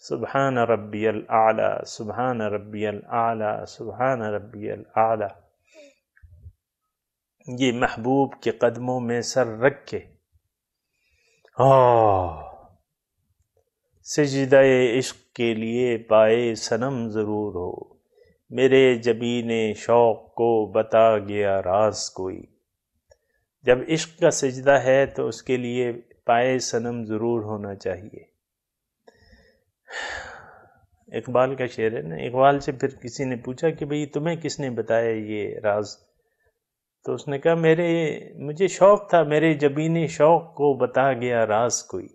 سبحان ربی الاعلی، سبحان ربی الاعلی، سبحان ربی الاعلی۔ یہ محبوب کے قدموں میں سر رکھ کے سجدہ عشق کے لیے پائے صنم ضرور ہو، میرے جبین شوق کو بتا گیا راز کوئی۔ جب عشق کا سجدہ ہے تو اس کے لیے پائے صنم ضرور ہونا چاہیے۔ اقبال کا شعر ہے نا، اقبال سے پھر کسی نے پوچھا کہ بھئی تمہیں کس نے بتایا یہ راز؟ تو اس نے کہا مجھے شوق تھا، میرے جبین شوق کو بتا گیا راز کوئی۔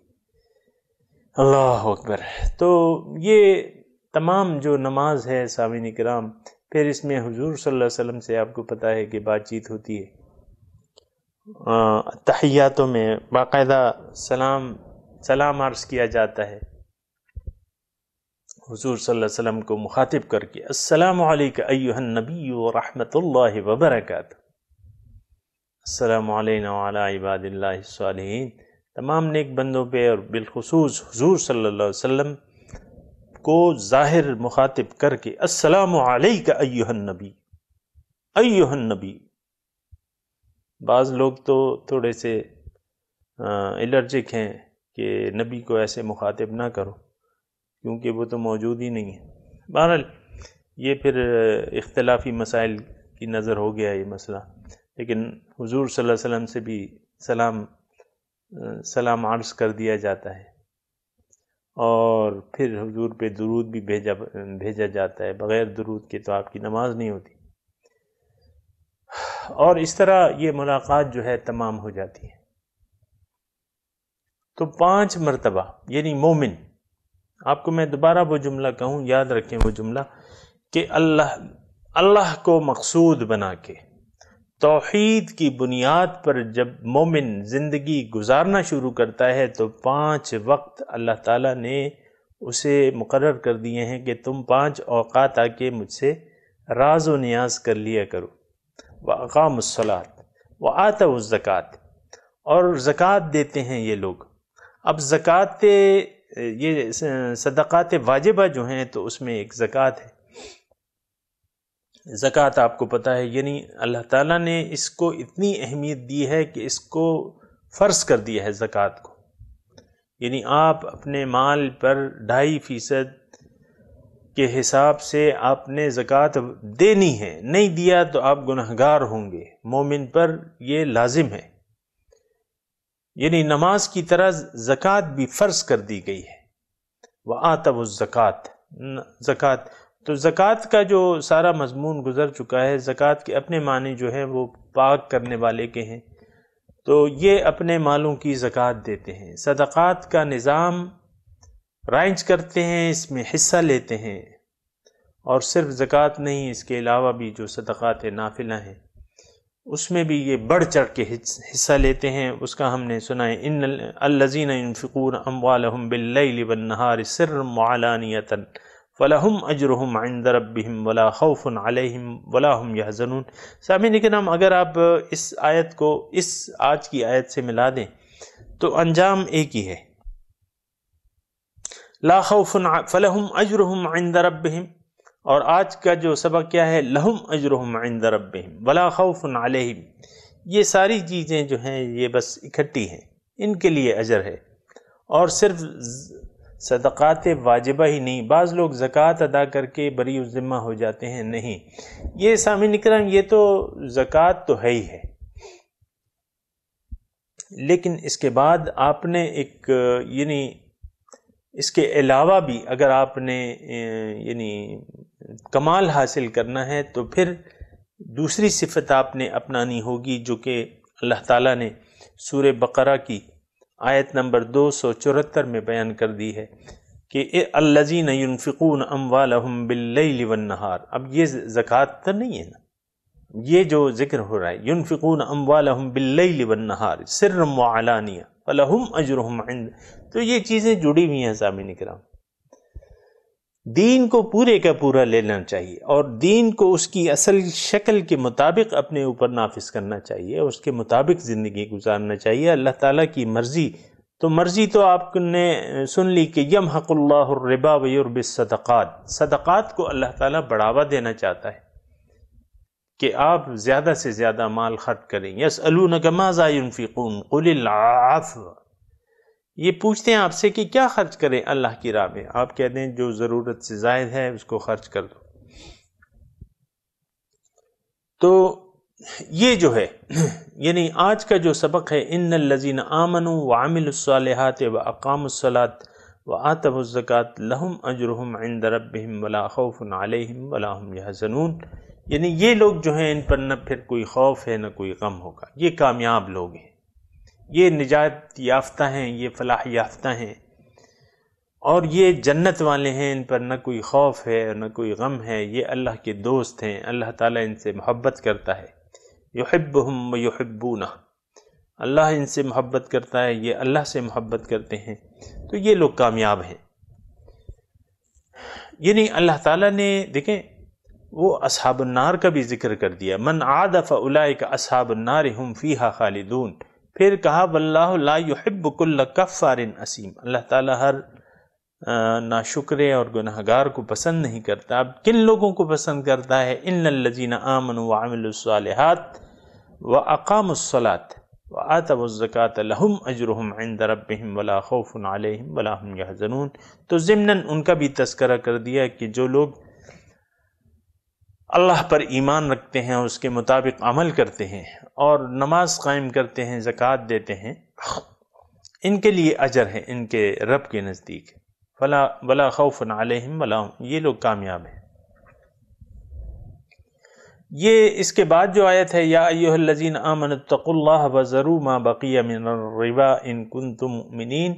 اللہ اکبر۔ تو یہ تمام جو نماز ہے سامعین کرام، پھر اس میں حضور صلی اللہ علیہ وسلم سے آپ کو پتہ ہے کہ بات چیت ہوتی ہے، تحیاتوں میں باقاعدہ سلام عرض کیا جاتا ہے حضور صلی اللہ علیہ وسلم کو مخاطب کر کے، السلام علیک ایھا النبی ورحمۃ اللہ وبرکاتہ، السلام علینا وعلی عباد اللہ الصالحین۔ تمام نیک بندوں پہ اور بالخصوص حضور صلی اللہ علیہ وسلم کو ظاہر مخاطب کر کے، السلام علیک ایھا النبی، ایھا النبی۔ بعض لوگ تو تھوڑے سے الرجک ہیں کہ نبی کو ایسے مخاطب نہ کرو، کیونکہ وہ تو موجود ہی نہیں ہے۔ بہرحال یہ پھر اختلافی مسائل کی نظر ہو گیا یہ مسئلہ، لیکن حضور صلی اللہ علیہ وسلم سے بھی سلام عرض کر دیا جاتا ہے، اور پھر حضور پہ درود بھی بھیجا جاتا ہے، بغیر درود کے تو آپ کی نماز نہیں ہوتی، اور اس طرح یہ ملاقات جو ہے تمام ہو جاتی ہے۔ تو 5 مرتبہ یعنی مومن، آپ کو میں دوبارہ وہ جملہ کہوں، یاد رکھیں وہ جملہ، کہ اللہ کو مقصود بنا کے توحید کی بنیاد پر جب مومن زندگی گزارنا شروع کرتا ہے تو 5 وقت اللہ تعالیٰ نے اسے مقرر کر دیے ہیں کہ تم 5 اوقات آ کے مجھ سے راز و نیاز کر لیا کرو۔ وَأَقَامُوا الصَّلَاةَ وَآتَوُا الزَّكَاةَ، اور زکوٰۃ دیتے ہیں یہ لوگ۔ اب زکوٰۃ، یہ صدقات واجبہ جو ہیں تو اس میں ایک زکوٰۃ ہے۔ زکوٰۃ آپ کو پتہ ہے، یعنی اللہ تعالیٰ نے اس کو اتنی اہمیت دی ہے کہ اس کو فرض کر دیا ہے زکوٰۃ کو، یعنی آپ اپنے مال پر 2.5% کے حساب سے آپ نے زکوٰۃ دینی ہے، نہیں دیا تو آپ گنہگار ہوں گے، مومن پر یہ لازم ہے۔ یعنی نماز کی طرح زکوٰۃ بھی فرض کر دی گئی ہے، وآتوا الزکات، زکوٰۃ، تو زکوٰۃ کا جو سارا مضمون گزر چکا ہے، زکوٰۃ کے اپنے معنی جو ہیں وہ پاک کرنے والے کے ہیں، تو یہ اپنے مالوں کی زکوٰۃ دیتے ہیں، صدقات کا نظام رائج کرتے ہیں، اس میں حصہ لیتے ہیں، اور صرف زکوٰۃ نہیں، اس کے علاوہ بھی جو صدقات نافلہ ہیں اس میں بھی یہ بڑھ چڑھ کے حصہ لیتے ہیں۔ اس کا ہم نے سنا ہے، ان الذین ينفقون اموالهم باللیل والنہار سرا وعلانیۃ فلہم اجرہم عند ربہم ولا خوف علیہم ولا ہم یحزنون۔ سامعین کرام، اگر آپ اس آیت کو اس آج کی آیت سے ملا دیں تو انجام ایک ہی ہے، لا خوف فلہم اجرہم عند ربہم، اور آج کا جو سبق کیا ہے، لہم اجرہم عند ربہم ولا خوف علیہم۔ یہ ساری چیزیں جو ہیں یہ بس اکٹھی ہیں، ان کے لیے اجر ہے۔ اور صرف صدقات واجبہ ہی نہیں، بعض لوگ زکوٰۃ ادا کر کے بری الذمہ ہو جاتے ہیں، نہیں، یہ سامعین کرام یہ تو زکوٰۃ تو ہے ہی ہے، لیکن اس کے بعد آپ نے ایک یعنی اس کے علاوہ بھی اگر آپ نے یعنی کمال حاصل کرنا ہے تو پھر دوسری صفت آپ نے اپنانی ہوگی، جو کہ اللہ تعالیٰ نے سورہ بقرہ کی آیت نمبر 274 میں بیان کر دی ہے کہ الذین ينفقون اموالهم باللیل والنہار۔ اب یہ زکوٰۃ تو نہیں ہے نا، یہ جو ذکر ہو رہا ہے، ينفقون اموالهم باللیل والنہار سرا وعلانیہ فلہم اجرہم عند، تو یہ چیزیں جڑی ہوئی ہیں سامعین کرام۔ دین کو پورے کا پورا لینا چاہیے، اور دین کو اس کی اصل شکل کے مطابق اپنے اوپر نافذ کرنا چاہیے، اس کے مطابق زندگی گزارنا چاہیے۔ اللہ تعالیٰ کی مرضی تو آپ نے سن لی کہ یمحق اللہ الربا ویربی الصدقات، صدقات کو اللہ تعالیٰ بڑھاوا دینا چاہتا ہے کہ آپ زیادہ سے زیادہ مال خرچ کریں۔ یسألونک ماذا ينفقون قل العفو، یہ پوچھتے ہیں آپ سے کہ کیا خرچ کریں اللہ کی راہ میں، آپ کہہ دیں جو ضرورت سے زائد ہے اس کو خرچ کر دو۔ تو یہ جو ہے یعنی آج کا جو سبق ہے، ان الذین آمنوا وعملوا الصالحات واقاموا الصلاة وآتوا الزکاة لہم اجرہم عند ربہم ولا خوف علیہم ولا ہم یحزنون، یعنی یہ لوگ جو ہیں ان پر نہ پھر کوئی خوف ہے نہ کوئی غم ہوگا، یہ کامیاب لوگ ہیں، یہ نجات یافتہ ہیں، یہ فلاح یافتہ ہیں، اور یہ جنت والے ہیں، ان پر نہ کوئی خوف ہے نہ کوئی غم ہے، یہ اللہ کے دوست ہیں، اللہ تعالیٰ ان سے محبت کرتا ہے، یحبہم ویحبونہ، اللہ ان سے محبت کرتا ہے، یہ اللہ سے محبت کرتے ہیں، تو یہ لوگ کامیاب ہیں۔ یعنی اللہ تعالیٰ نے دیکھیں وہ اصحاب النار کا بھی ذکر کر دیا، من عاد فاولئک اصحاب النار ہم فیہا خالدون، پھر کہا واللہ لا یحب کل کفار اسیم، اللہ تعالیٰ ہر ناشکرے اور گناہگار کو پسند نہیں کرتا۔ اب کن لوگوں کو پسند کرتا ہے؟ ان الذین آمنوا وعملوا الصالحات واقاموا الصلاة وآتوا الزکاة لہم اجرہم عند ربہم ولا خوف علیہم ولا ہم یحزنون، تو ضمناً ان کا بھی تذکرہ کر دیا کہ جو لوگ اللہ پر ایمان رکھتے ہیں، اس کے مطابق عمل کرتے ہیں اور نماز قائم کرتے ہیں، زکوٰۃ دیتے ہیں، ان کے لیے اجر ہے ان کے رب کے نزدیک، ولا خوف علیہم ولا ہم، یہ لوگ کامیاب ہیں۔ یہ اس کے بعد جو آیت ہے، یا ایھا الذین آمنوا اتقوا اللہ وذروا ما بقی من الربا ان کنتم مؤمنین،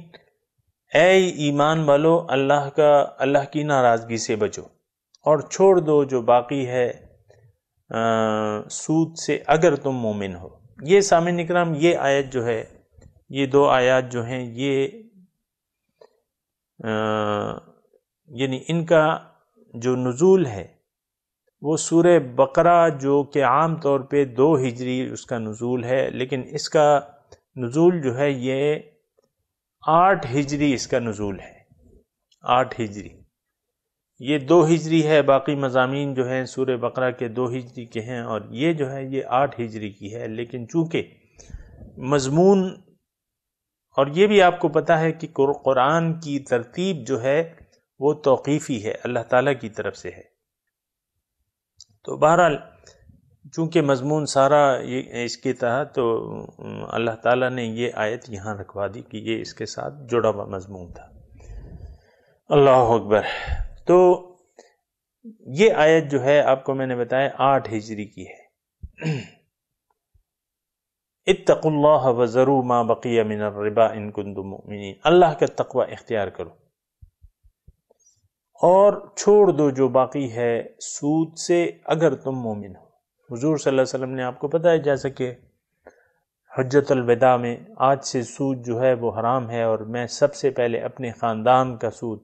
اے ایمان والو اللہ کی ناراضگی سے بچو اور چھوڑ دو جو باقی ہے سود سے اگر تم مومن ہو۔ یہ سامعین اکرام، یہ آیت جو ہے، یہ دو آیات جو ہیں، یہ یعنی ان کا جو نزول ہے وہ سورہ بقرہ، جو کہ عام طور پہ 2 ہجری اس کا نزول ہے، لیکن اس کا نزول جو ہے یہ 8 ہجری اس کا نزول ہے، 8 ہجری، یہ 2 ہجری ہے، باقی مضامین جو ہیں سورہ بقرہ کے 2 ہجری کے ہیں، اور یہ جو ہے یہ 8 ہجری کی ہے، لیکن چونکہ مضمون، اور یہ بھی آپ کو پتہ ہے کہ قرآن کی ترتیب جو ہے وہ توقیفی ہے، اللہ تعالیٰ کی طرف سے ہے، تو بہرحال چونکہ مضمون سارا اس کے تحت، تو اللہ تعالیٰ نے یہ آیت یہاں رکھوا دی کہ یہ اس کے ساتھ جڑا ہوا مضمون تھا۔ اللہ اکبر۔ تو یہ آیت جو ہے آپ کو میں نے بتایا 8 ہجری کی ہے۔ اتقوا اللہ وذروا ما بقی من الربا ان کنتم مؤمنین، اللہ کا تقوی اختیار کرو اور چھوڑ دو جو باقی ہے سود سے اگر تم مومن ہو۔ حضور صلی اللہ علیہ وسلم نے آپ کو بتایا جیسا کہ حجت الوداع میں آج سے سود جو ہے وہ حرام ہے، اور میں سب سے پہلے اپنے خاندان کا سود،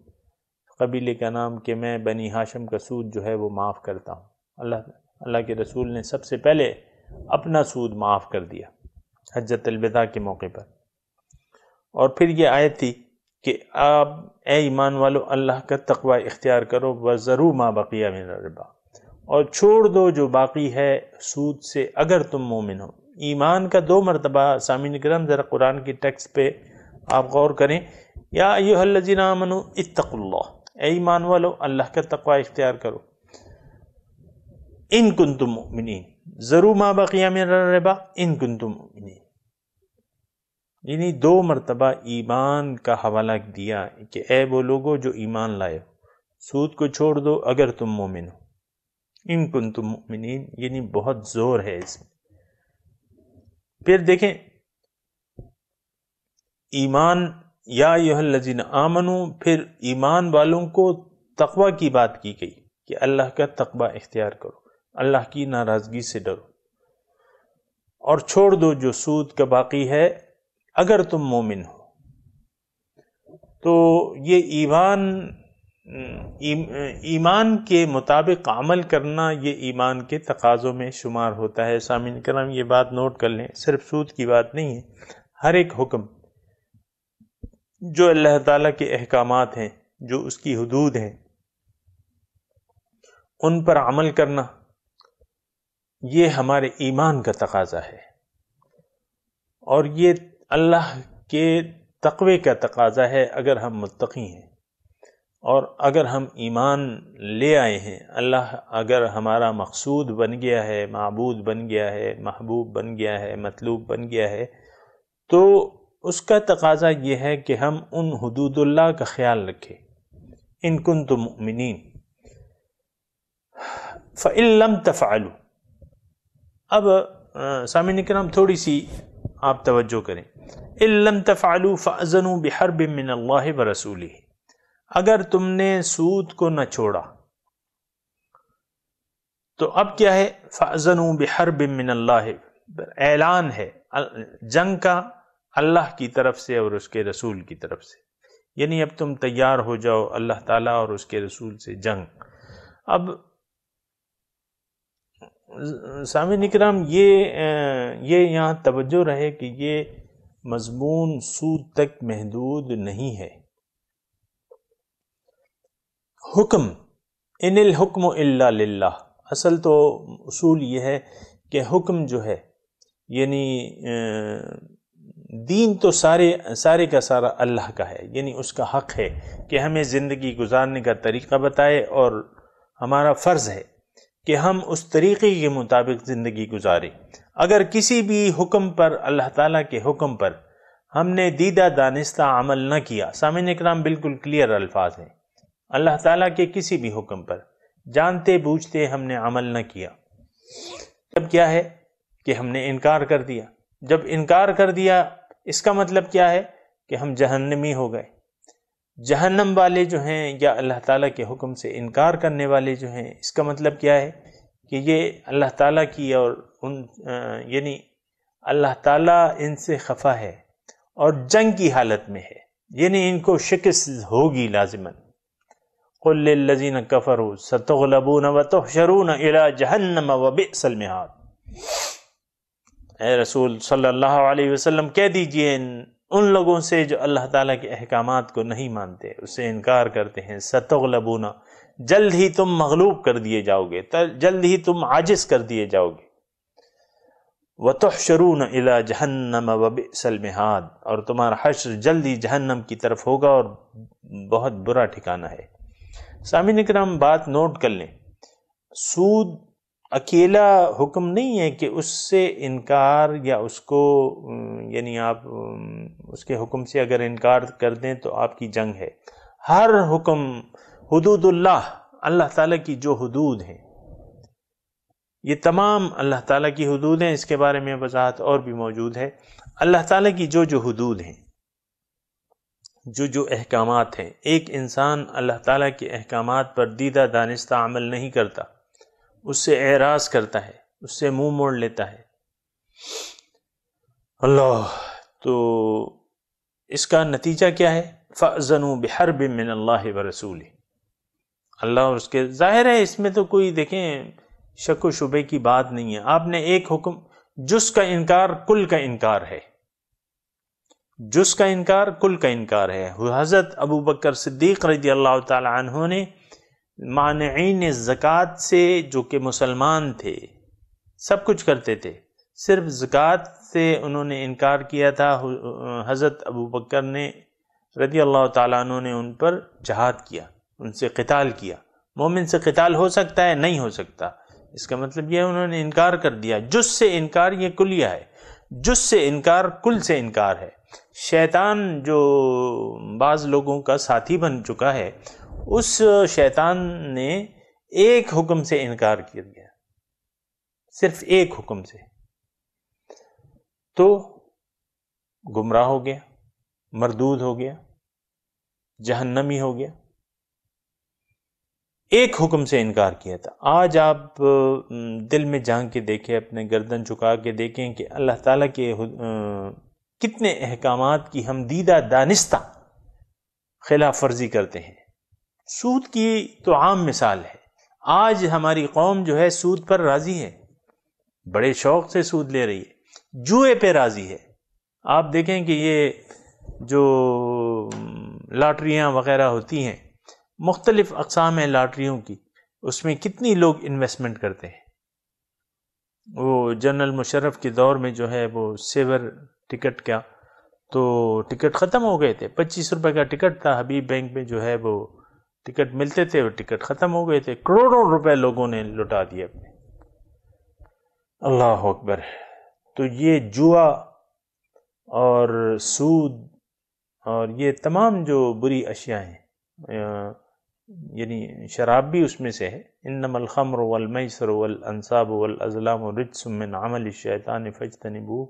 قبیلے کا نام کہ میں بنی ہاشم کا سود جو ہے وہ معاف کرتا ہوں۔ اللہ کے رسول نے سب سے پہلے اپنا سود معاف کر دیا حجت الوداع کے موقع پر۔ اور پھر یہ آیت تھی کہ آپ اے ایمان والو اللہ کا تقوی اختیار کرو، وَذَرُوا مَا بَقِیَ مِنَ الرِّبَا، اور چھوڑ دو جو باقی ہے سود سے اگر تم مومن ہو۔ ایمان کا 2 مرتبہ سامعین کرام ذرا قرآن کی ٹیکسٹ پہ آپ غور کریں، یا ایھا الذین آمنوا اتقوا اللہ، اے ایمان والو اللہ کا تقوی اختیار کرو، ان کنتم مؤمنین، ذروا ما بقی من الربا ان کنتم مؤمنین، یعنی 2 مرتبہ ایمان کا حوالہ دیا کہ اے وہ لوگو جو ایمان لائے سود کو چھوڑ دو اگر تم مومن ہو، ان کنتم مؤمنین، یعنی بہت زور ہے اس میں۔ پھر دیکھیں ایمان، یا ایھا الذین آمنوا، پھر ایمان والوں کو تقوی کی بات کی گئی کہ اللہ کا تقوی اختیار کرو، اللہ کی ناراضگی سے ڈرو اور چھوڑ دو جو سود کا باقی ہے اگر تم مومن ہو۔ تو یہ ایمان کے مطابق عمل کرنا یہ ایمان کے تقاضوں میں شمار ہوتا ہے۔ سامعین کرام یہ بات نوٹ کر لیں، صرف سود کی بات نہیں ہے، ہر ایک حکم جو اللہ تعالیٰ کے احکامات ہیں، جو اس کی حدود ہیں، ان پر عمل کرنا یہ ہمارے ایمان کا تقاضا ہے، اور یہ اللہ کے تقوی کا تقاضا ہے اگر ہم متقی ہیں اور اگر ہم ایمان لے آئے ہیں، اللہ اگر ہمارا مقصود بن گیا ہے، معبود بن گیا ہے، محبوب بن گیا ہے، مطلوب بن گیا ہے، تو اس کا تقاضا یہ ہے کہ ہم ان حدود اللہ کا خیال رکھیں، ان کنتم مؤمنین۔ فَإِن لَمْ تَفْعَلُوا، اب سامعین کرام تھوڑی سی آپ توجہ کریں، إِن لَمْ تَفْعَلُوا فَأْذَنُوا بِحَرْبٍ مِّنَ اللَّهِ وَرَسُولِهِ، اگر تم نے سود کو نہ چھوڑا تو اب کیا ہے؟ فَأْذَنُوا بِحَرْبٍ مِّنَ اللَّهِ، اعلان ہے جنگ کا اللہ کی طرف سے اور اس کے رسول کی طرف سے، یعنی اب تم تیار ہو جاؤ اللہ تعالیٰ اور اس کے رسول سے جنگ۔ اب سامعین اکرام یہ یہاں توجہ رہے کہ یہ مضمون سود تک محدود نہیں ہے۔ حکم، ان الحکم الا للہ، اصل تو اصول یہ ہے کہ حکم جو ہے یعنی دین تو سارے کا سارا اللہ کا ہے، یعنی اس کا حق ہے کہ ہمیں زندگی گزارنے کا طریقہ بتائے، اور ہمارا فرض ہے کہ ہم اس طریقے کے مطابق زندگی گزاریں۔ اگر کسی بھی حکم پر، اللہ تعالیٰ کے حکم پر ہم نے دیدہ دانستہ عمل نہ کیا، سامعین اکرام بالکل کلیئر الفاظ ہیں، اللہ تعالیٰ کے کسی بھی حکم پر جانتے بوجھتے ہم نے عمل نہ کیا، تب کیا ہے کہ ہم نے انکار کر دیا۔ جب انکار کر دیا اس کا مطلب کیا ہے کہ ہم جہنمی ہو گئے۔ جہنم والے جو ہیں یا اللہ تعالیٰ کے حکم سے انکار کرنے والے جو ہیں، اس کا مطلب کیا ہے کہ یہ اللہ تعالیٰ کی اور یعنی اللہ تعالیٰ ان سے خفا ہے اور جنگ کی حالت میں ہے، یعنی ان کو شکست ہوگی لازماً۔ قُلْ لِلَّذِينَ كَفَرُوا سَتُغْلَبُونَ وَتُحْشَرُونَ إِلَى جَهَنَّمَ وَبِئْسَ الْمِہَادُ، اے رسول صلی اللہ علیہ وسلم کہہ دیجئے ان لوگوں سے جو اللہ تعالیٰ کے احکامات کو نہیں مانتے، اس سے انکار کرتے ہیں، سَتُغْلَبُونَ، جلد ہی تم مغلوب کر دیے جاؤ گے، جلد ہی تم عاجز کر دیے جاؤ گے، وَتُحْشَرُونَ إِلَى جَهَنَّمَ وَبِئْسَ الْمِہَادُ، اور تمہارا حشر جلد ہی جہنم کی طرف ہوگا اور بہت برا ٹھکانہ ہے۔ سامعین اکرام بات نوٹ کر لیں، سود اکیلا حکم نہیں ہے کہ اس سے انکار یا اس کو یعنی آپ اس کے حکم سے اگر انکار کر دیں تو آپ کی جنگ ہے۔ ہر حکم، حدود اللہ، اللہ تعالیٰ کی جو حدود ہیں، یہ تمام اللہ تعالیٰ کی حدود ہیں. اس کے بارے میں وضاحت اور بھی موجود ہے. اللہ تعالیٰ کی جو حدود ہیں، جو احکامات ہیں، ایک انسان اللہ تعالیٰ کے احکامات پر دیدہ دانستہ عمل نہیں کرتا، اس سے اعراض کرتا ہے، اس سے منہ موڑ لیتا ہے اللہ، تو اس کا نتیجہ کیا ہے؟ فَأْذَنُوا بِحَرْبٍ مِّنَ اللَّهِ وَرَسُولِهِ. اللہ اور اس کے، ظاہر ہے اس میں تو کوئی دیکھیں شک و شبے کی بات نہیں ہے. آپ نے ایک حکم، جز کا انکار کل کا انکار ہے، جز کا انکار کل کا انکار ہے. حضرت ابو بکر صدیق رضی اللہ تعالی عنہ نے مانعین زکوٰۃ سے، جو کہ مسلمان تھے، سب کچھ کرتے تھے، صرف زکوٰۃ سے انہوں نے انکار کیا تھا. حضرت ابو بکر نے رضی اللہ تعالیٰ عنہ نے ان پر جہاد کیا، ان سے قتال کیا. مومن سے قتال ہو سکتا ہے؟ نہیں ہو سکتا. اس کا مطلب یہ انہوں نے انکار کر دیا. جز سے انکار یہ کلیہ ہے، جز سے انکار کل سے انکار ہے. شیطان جو بعض لوگوں کا ساتھی بن چکا ہے، اس شیطان نے ایک حکم سے انکار کر دیا، صرف ایک حکم سے، تو گمراہ ہو گیا، مردود ہو گیا، جہنمی ہو گیا. ایک حکم سے انکار کیا تھا. آج آپ دل میں جھانک کے دیکھیں، اپنے گردن جھکا کے دیکھیں کہ اللہ تعالیٰ کے کتنے احکامات کی ہم دیدہ دانستہ خلاف ورزی کرتے ہیں. سود کی تو عام مثال ہے. آج ہماری قوم جو ہے سود پر راضی ہے، بڑے شوق سے سود لے رہی ہے، جوئے پہ راضی ہے. آپ دیکھیں کہ یہ جو لاٹریاں وغیرہ ہوتی ہیں، مختلف اقسام ہیں لاٹریوں کی، اس میں کتنی لوگ انویسٹمنٹ کرتے ہیں. وہ جنرل مشرف کے دور میں جو ہے وہ سیور ٹکٹ کا، تو ٹکٹ ختم ہو گئے تھے. 25 روپے کا ٹکٹ تھا، حبیب بینک میں جو ہے وہ ٹکٹ ملتے تھے، وہ ٹکٹ ختم ہو گئے تھے. کروڑوں روپے لوگوں نے لٹا دیے اپنے. اللہ اکبر. تو یہ جوا اور سود اور یہ تمام جو بری اشیاء ہیں، یعنی شراب بھی اس میں سے ہے. انما الخمر والمیسر والانصاب والازلام رجس من عمل الشیطان فاجتنبوہ.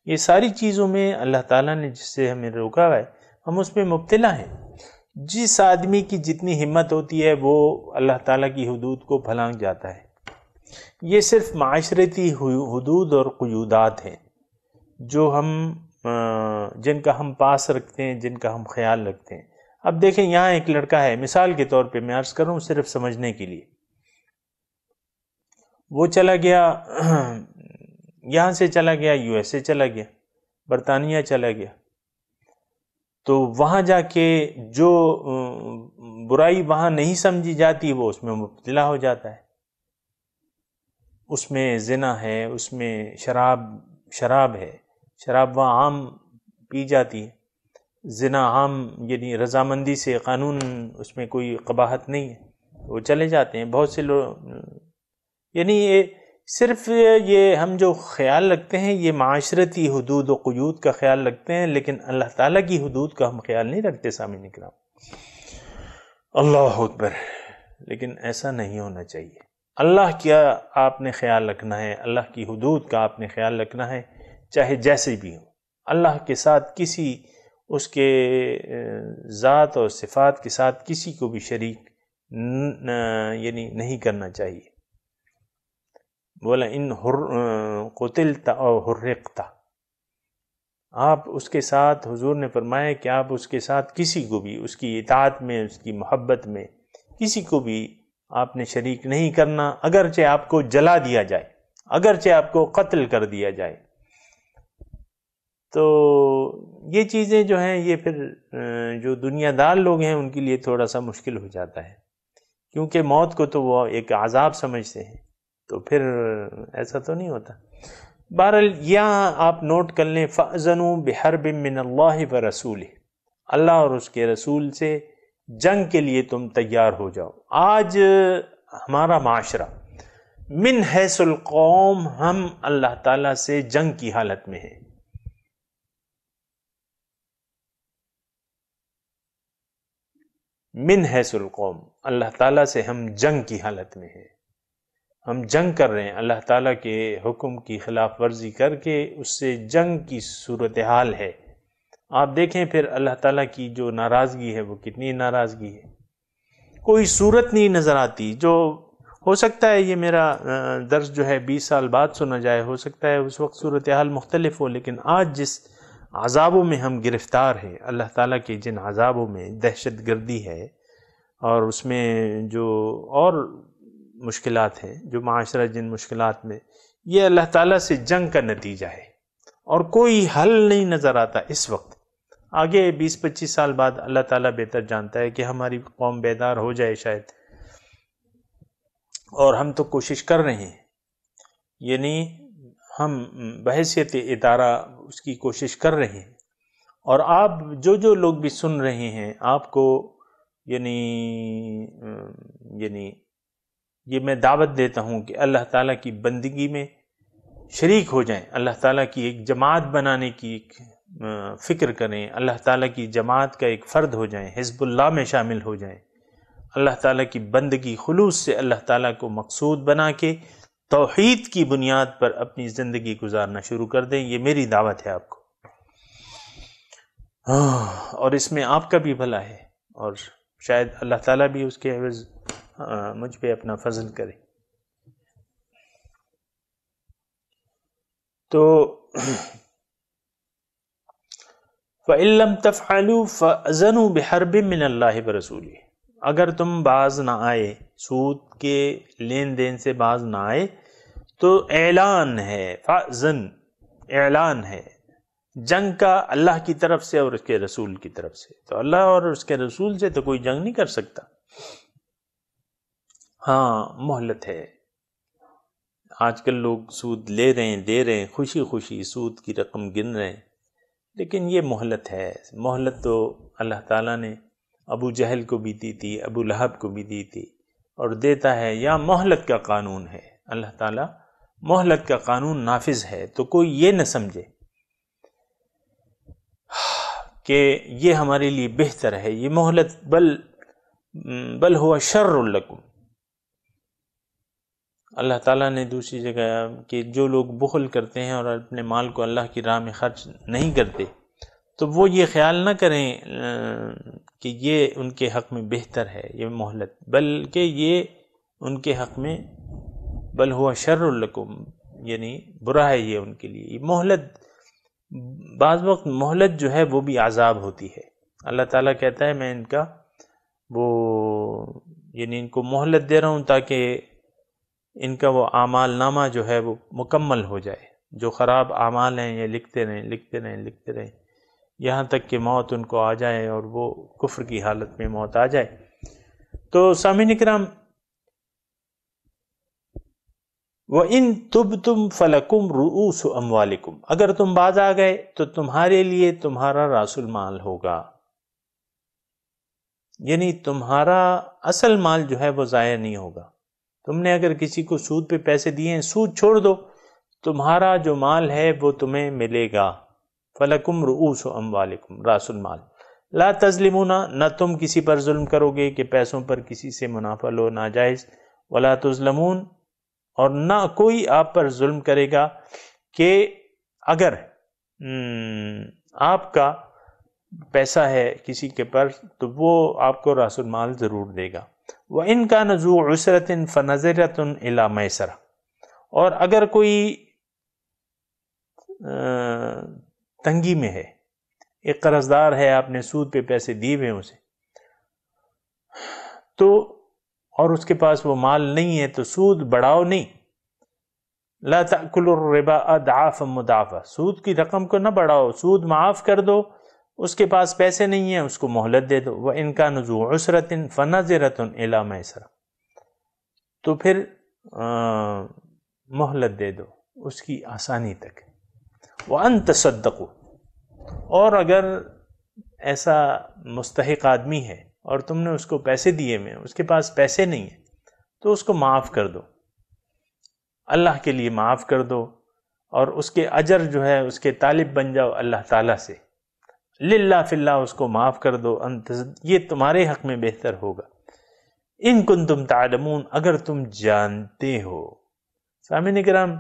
یہ ساری چیزوں میں اللہ تعالیٰ نے جس سے ہمیں روکا ہے، ہم اس میں مبتلا ہیں. جس آدمی کی جتنی ہمت ہوتی ہے وہ اللہ تعالیٰ کی حدود کو پھلانگ جاتا ہے. یہ صرف معاشرتی حدود اور قیودات ہیں جو ہم جن کا ہم پاس رکھتے ہیں، جن کا ہم خیال رکھتے ہیں. اب دیکھیں یہاں ایک لڑکا ہے، مثال کے طور پہ میں عرض کروں صرف سمجھنے کے لیے. وہ چلا گیا، یہاں سے چلا گیا USA چلا گیا، برطانیہ چلا گیا، تو وہاں جا کے جو برائی وہاں نہیں سمجھی جاتی وہ اس میں مبتلا ہو جاتا ہے. اس میں زنا ہے، اس میں شراب ہے، شراب وہاں عام پی جاتی ہے. زنا عام، یعنی رضامندی سے، قانون اس میں کوئی قباحت نہیں ہے، وہ چلے جاتے ہیں. بہت سے لوگ، یعنی یہ صرف یہ ہم جو خیال رکھتے ہیں یہ معاشرتی حدود و قیود کا خیال رکھتے ہیں، لیکن اللہ تعالیٰ کی حدود کا ہم خیال نہیں رکھتے. سامعین کرام، اللہ اکبر. لیکن ایسا نہیں ہونا چاہیے. اللہ کیا آپ نے خیال رکھنا ہے، اللہ کی حدود کا آپ نے خیال رکھنا ہے، چاہے جیسے بھی ہو. اللہ کے ساتھ کسی، اس کے ذات اور صفات کے ساتھ کسی کو بھی شریک یعنی نہیں کرنا چاہیے. بولا ان قتلت او حرقت، آپ اس کے ساتھ، حضور نے فرمایا کہ آپ اس کے ساتھ کسی کو بھی، اس کی اطاعت میں، اس کی محبت میں کسی کو بھی آپ نے شریک نہیں کرنا، اگرچہ آپ کو جلا دیا جائے، اگرچہ آپ کو قتل کر دیا جائے. تو یہ چیزیں جو ہیں یہ پھر جو دنیا دار لوگ ہیں ان کے لیے تھوڑا سا مشکل ہو جاتا ہے، کیونکہ موت کو تو وہ ایک عذاب سمجھتے ہیں، تو پھر ایسا تو نہیں ہوتا. بہرحال یہاں آپ نوٹ کر لیں، فَأْذَنُوا بِحَرْبٍ مِّنَ اللَّهِ وَرَسُولِهِ، اللہ اور اس کے رسول سے جنگ کے لیے تم تیار ہو جاؤ. آج ہمارا معاشرہ من حیث القوم، ہم اللہ تعالیٰ سے جنگ کی حالت میں ہیں. من حیث القوم، اللہ تعالیٰ سے ہم جنگ کی حالت میں ہیں، ہم جنگ کر رہے ہیں، اللہ تعالیٰ کے حکم کی خلاف ورزی کر کے اس سے جنگ کی صورتحال ہے۔ آپ دیکھیں پھر اللہ تعالیٰ کی جو ناراضگی ہے وہ کتنی ناراضگی ہے، کوئی صورت نہیں نظر آتی۔ جو ہو سکتا ہے یہ میرا درس جو ہے 20 سال بعد سنا جائے، ہو سکتا ہے اس وقت صورتحال مختلف ہو، لیکن آج جس عذابوں میں ہم گرفتار ہیں، اللہ تعالیٰ کے جن عذابوں میں دہشت گردی ہے اور اس میں جو اور مشکلات ہیں، جو معاشرہ جن مشکلات میں، یہ اللہ تعالیٰ سے جنگ کا نتیجہ ہے اور کوئی حل نہیں نظر آتا اس وقت۔ آگے 20-25 سال بعد اللہ تعالیٰ بہتر جانتا ہے کہ ہماری قوم بیدار ہو جائے شاید، اور ہم تو کوشش کر رہے ہیں، یعنی ہم بحیثیت ادارہ اس کی کوشش کر رہے ہیں، اور آپ جو لوگ بھی سن رہے ہیں آپ کو یعنی یہ میں دعوت دیتا ہوں کہ اللہ تعالیٰ کی بندگی میں شریک ہو جائیں، اللہ تعالیٰ کی ایک جماعت بنانے کی فکر کریں، اللہ تعالیٰ کی جماعت کا ایک فرد ہو جائیں، حزب اللہ میں شامل ہو جائیں، اللہ تعالیٰ کی بندگی خلوص سے اللہ تعالیٰ کو مقصود بنا کے توحید کی بنیاد پر اپنی زندگی گزارنا شروع کر دیں۔ یہ میری دعوت ہے آپ کو، اور اس میں آپ کا بھی بھلا ہے، اور شاید اللہ تعالیٰ بھی اس کے عوض مجھ پہ اپنا فضل کرے۔ تو فَإِن لَّمْ تَفْعَلُوا فَأْذَنُوا بِحَرْبٍ مِّنَ اللَّهِ وَرَسُولِهِ، اگر تم باز نہ آئے، سود کے لین دین سے باز نہ آئے، تو اعلان ہے، فَأْذَن اعلان ہے جنگ کا اللہ کی طرف سے اور اس کے رسول کی طرف سے۔ تو اللہ اور اس کے رسول سے تو کوئی جنگ نہیں کر سکتا۔ ہاں مہلت ہے، آج کل لوگ سود لے رہے ہیں، دے رہے ہیں، خوشی خوشی سود کی رقم گن رہے ہیں، لیکن یہ مہلت ہے۔ مہلت تو اللہ تعالیٰ نے ابو جہل کو بھی دی تھی، ابو لہب کو بھی دی تھی، اور دیتا ہے۔ یا مہلت کا قانون ہے، اللہ تعالیٰ مہلت کا قانون نافذ ہے۔ تو کوئی یہ نہ سمجھے کہ یہ ہمارے لیے بہتر ہے، یہ مہلت بل ہوا شر لکم۔ اللہ تعالیٰ نے دوسری جگہ کہ جو لوگ بخل کرتے ہیں اور اپنے مال کو اللہ کی راہ میں خرچ نہیں کرتے، تو وہ یہ خیال نہ کریں کہ یہ ان کے حق میں بہتر ہے یہ مہلت، بلکہ یہ ان کے حق میں بل ہوا شر لکم، یعنی برا ہے یہ ان کے لیے۔ یہ مہلت، بعض وقت مہلت جو ہے وہ بھی عذاب ہوتی ہے۔ اللہ تعالیٰ کہتا ہے میں ان کا یعنی ان کو مہلت دے رہا ہوں تاکہ ان کا وہ اعمال نامہ جو ہے وہ مکمل ہو جائے، جو خراب اعمال ہیں یہ لکھتے رہیں یہاں تک کہ موت ان کو آ جائے اور وہ کفر کی حالت میں موت آ جائے۔ تو سامعین کرام، وَإِن تُبْتُمْ فَلَكُمْ رُؤُوسُ أَمْوَالِكُمْ، اگر تم باز آ گئے تو تمہارے لیے تمہارا راس المال ہوگا، یعنی تمہارا اصل مال جو ہے وہ ضائع نہیں ہوگا۔ تم نے اگر کسی کو سود پہ پیسے دیے ہیں، سود چھوڑ دو، تمہارا جو مال ہے وہ تمہیں ملے گا۔ فَلَكُمْ رُؤُوسُ أَمْوَالِكُمْ، راس المال۔ لا تظلمون، نہ تم کسی پر ظلم کرو گے کہ پیسوں پر کسی سے منافع لو ناجائز، ولا تظلمون، اور نہ کوئی آپ پر ظلم کرے گا کہ اگر آپ کا پیسہ ہے کسی کے پر تو وہ آپ کو راس المال ضرور دے گا۔ وَإِن كَانَ ذُو عُسْرَةٍ فَنَظِرَةٌ إِلَى مَيْسَرَةٍ، اور اگر کوئی تنگی میں ہے، ایک قرض دار ہے، آپ نے سود پہ پیسے دیے ہوئے اسے، تو اور اس کے پاس وہ مال نہیں ہے، تو سود بڑھاؤ نہیں۔ لا تأکلوا الربا اضعافا مضاعفا، سود کی رقم کو نہ بڑھاؤ، سود معاف کر دو۔ اس کے پاس پیسے نہیں ہیں، اس کو مہلت دے دو۔ وَإِن كَانَ ذُو عُسْرَةٍ فَنَظِرَةٌ إِلَى مَيْسَرَةٍ، تو پھر مہلت دے دو اس کی آسانی تک۔ وَأَن تَصَدَّقُوا، اور اگر ایسا مستحق آدمی ہے اور تم نے اس کو پیسے دیے میں، اس کے پاس پیسے نہیں ہیں، تو اس کو معاف کر دو، اللہ کے لیے معاف کر دو، اور اس کے اجر جو ہے اس کے طالب بن جاؤ اللہ تعالیٰ سے۔ للہ فی اللہ اس کو معاف کر دو، یہ تمہارے حق میں بہتر ہوگا، ان کنتم تعلمون اگر تم جانتے ہو۔ سامعین کرام،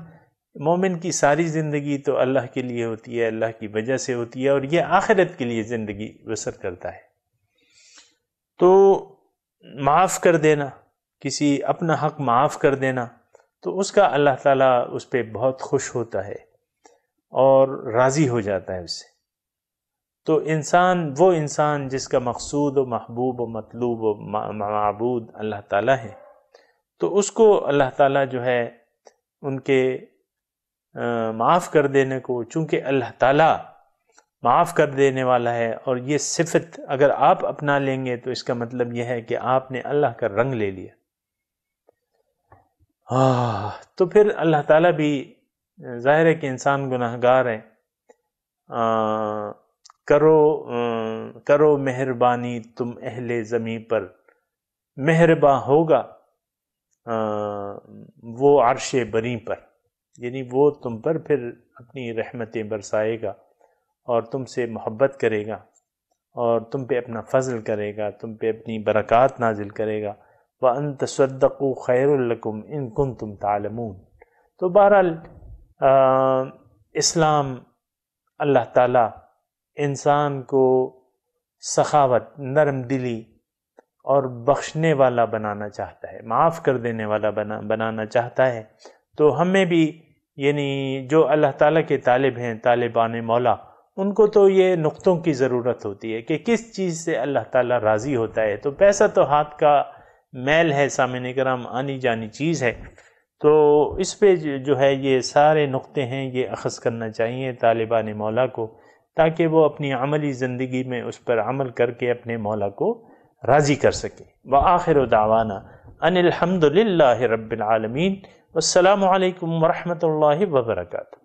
مومن کی ساری زندگی تو اللہ کے لیے ہوتی ہے، اللہ کی وجہ سے ہوتی ہے، اور یہ آخرت کے لیے زندگی بسر کرتا ہے۔ تو معاف کر دینا، کسی اپنا حق معاف کر دینا، تو اس کا اللہ تعالیٰ اس پہ بہت خوش ہوتا ہے اور راضی ہو جاتا ہے اس سے۔ تو وہ انسان جس کا مقصود و محبوب و مطلوب و معبود اللہ تعالیٰ ہے، تو اس کو اللہ تعالیٰ جو ہے ان کے معاف کر دینے کو، چونکہ اللہ تعالیٰ معاف کر دینے والا ہے، اور یہ صفت اگر آپ اپنا لیں گے تو اس کا مطلب یہ ہے کہ آپ نے اللہ کا رنگ لے لیا۔ تو پھر اللہ تعالیٰ بھی، ظاہر ہے کہ انسان گناہگار ہے، کرو مہربانی تم اہل زمیں پر، مہرباں ہوگا وہ عرش بری پر، یعنی وہ تم پر پھر اپنی رحمتیں برسائے گا اور تم سے محبت کرے گا اور تم پہ اپنا فضل کرے گا، تم پہ اپنی برکات نازل کرے گا۔ وَأَن تَصَدَّقُوا خَيْرٌ لَكُمْ إِن كُنتُمْ تَعْلَمُونَ۔ تو بہرحال اسلام، اللہ تعالیٰ انسان کو سخاوت، نرم دلی اور بخشنے والا بنانا چاہتا ہے، معاف کر دینے والا بنانا چاہتا ہے۔ تو ہمیں بھی، یعنی جو اللہ تعالیٰ کے طالب ہیں، طالبان مولا، ان کو تو یہ نقطوں کی ضرورت ہوتی ہے کہ کس چیز سے اللہ تعالیٰ راضی ہوتا ہے۔ تو پیسہ تو ہاتھ کا میل ہے، سامعین کرام، آنی جانی چیز ہے، تو اس پہ جو ہے یہ سارے نقطے ہیں، یہ اخذ کرنا چاہیے طالبان مولا کو، تاکہ وہ اپنی عملی زندگی میں اس پر عمل کر کے اپنے مولا کو راضی کر سکیں۔ وآخر دعوانا ان الحمد للہ رب العالمین، والسلام علیکم ورحمۃ اللہ وبرکاتہ۔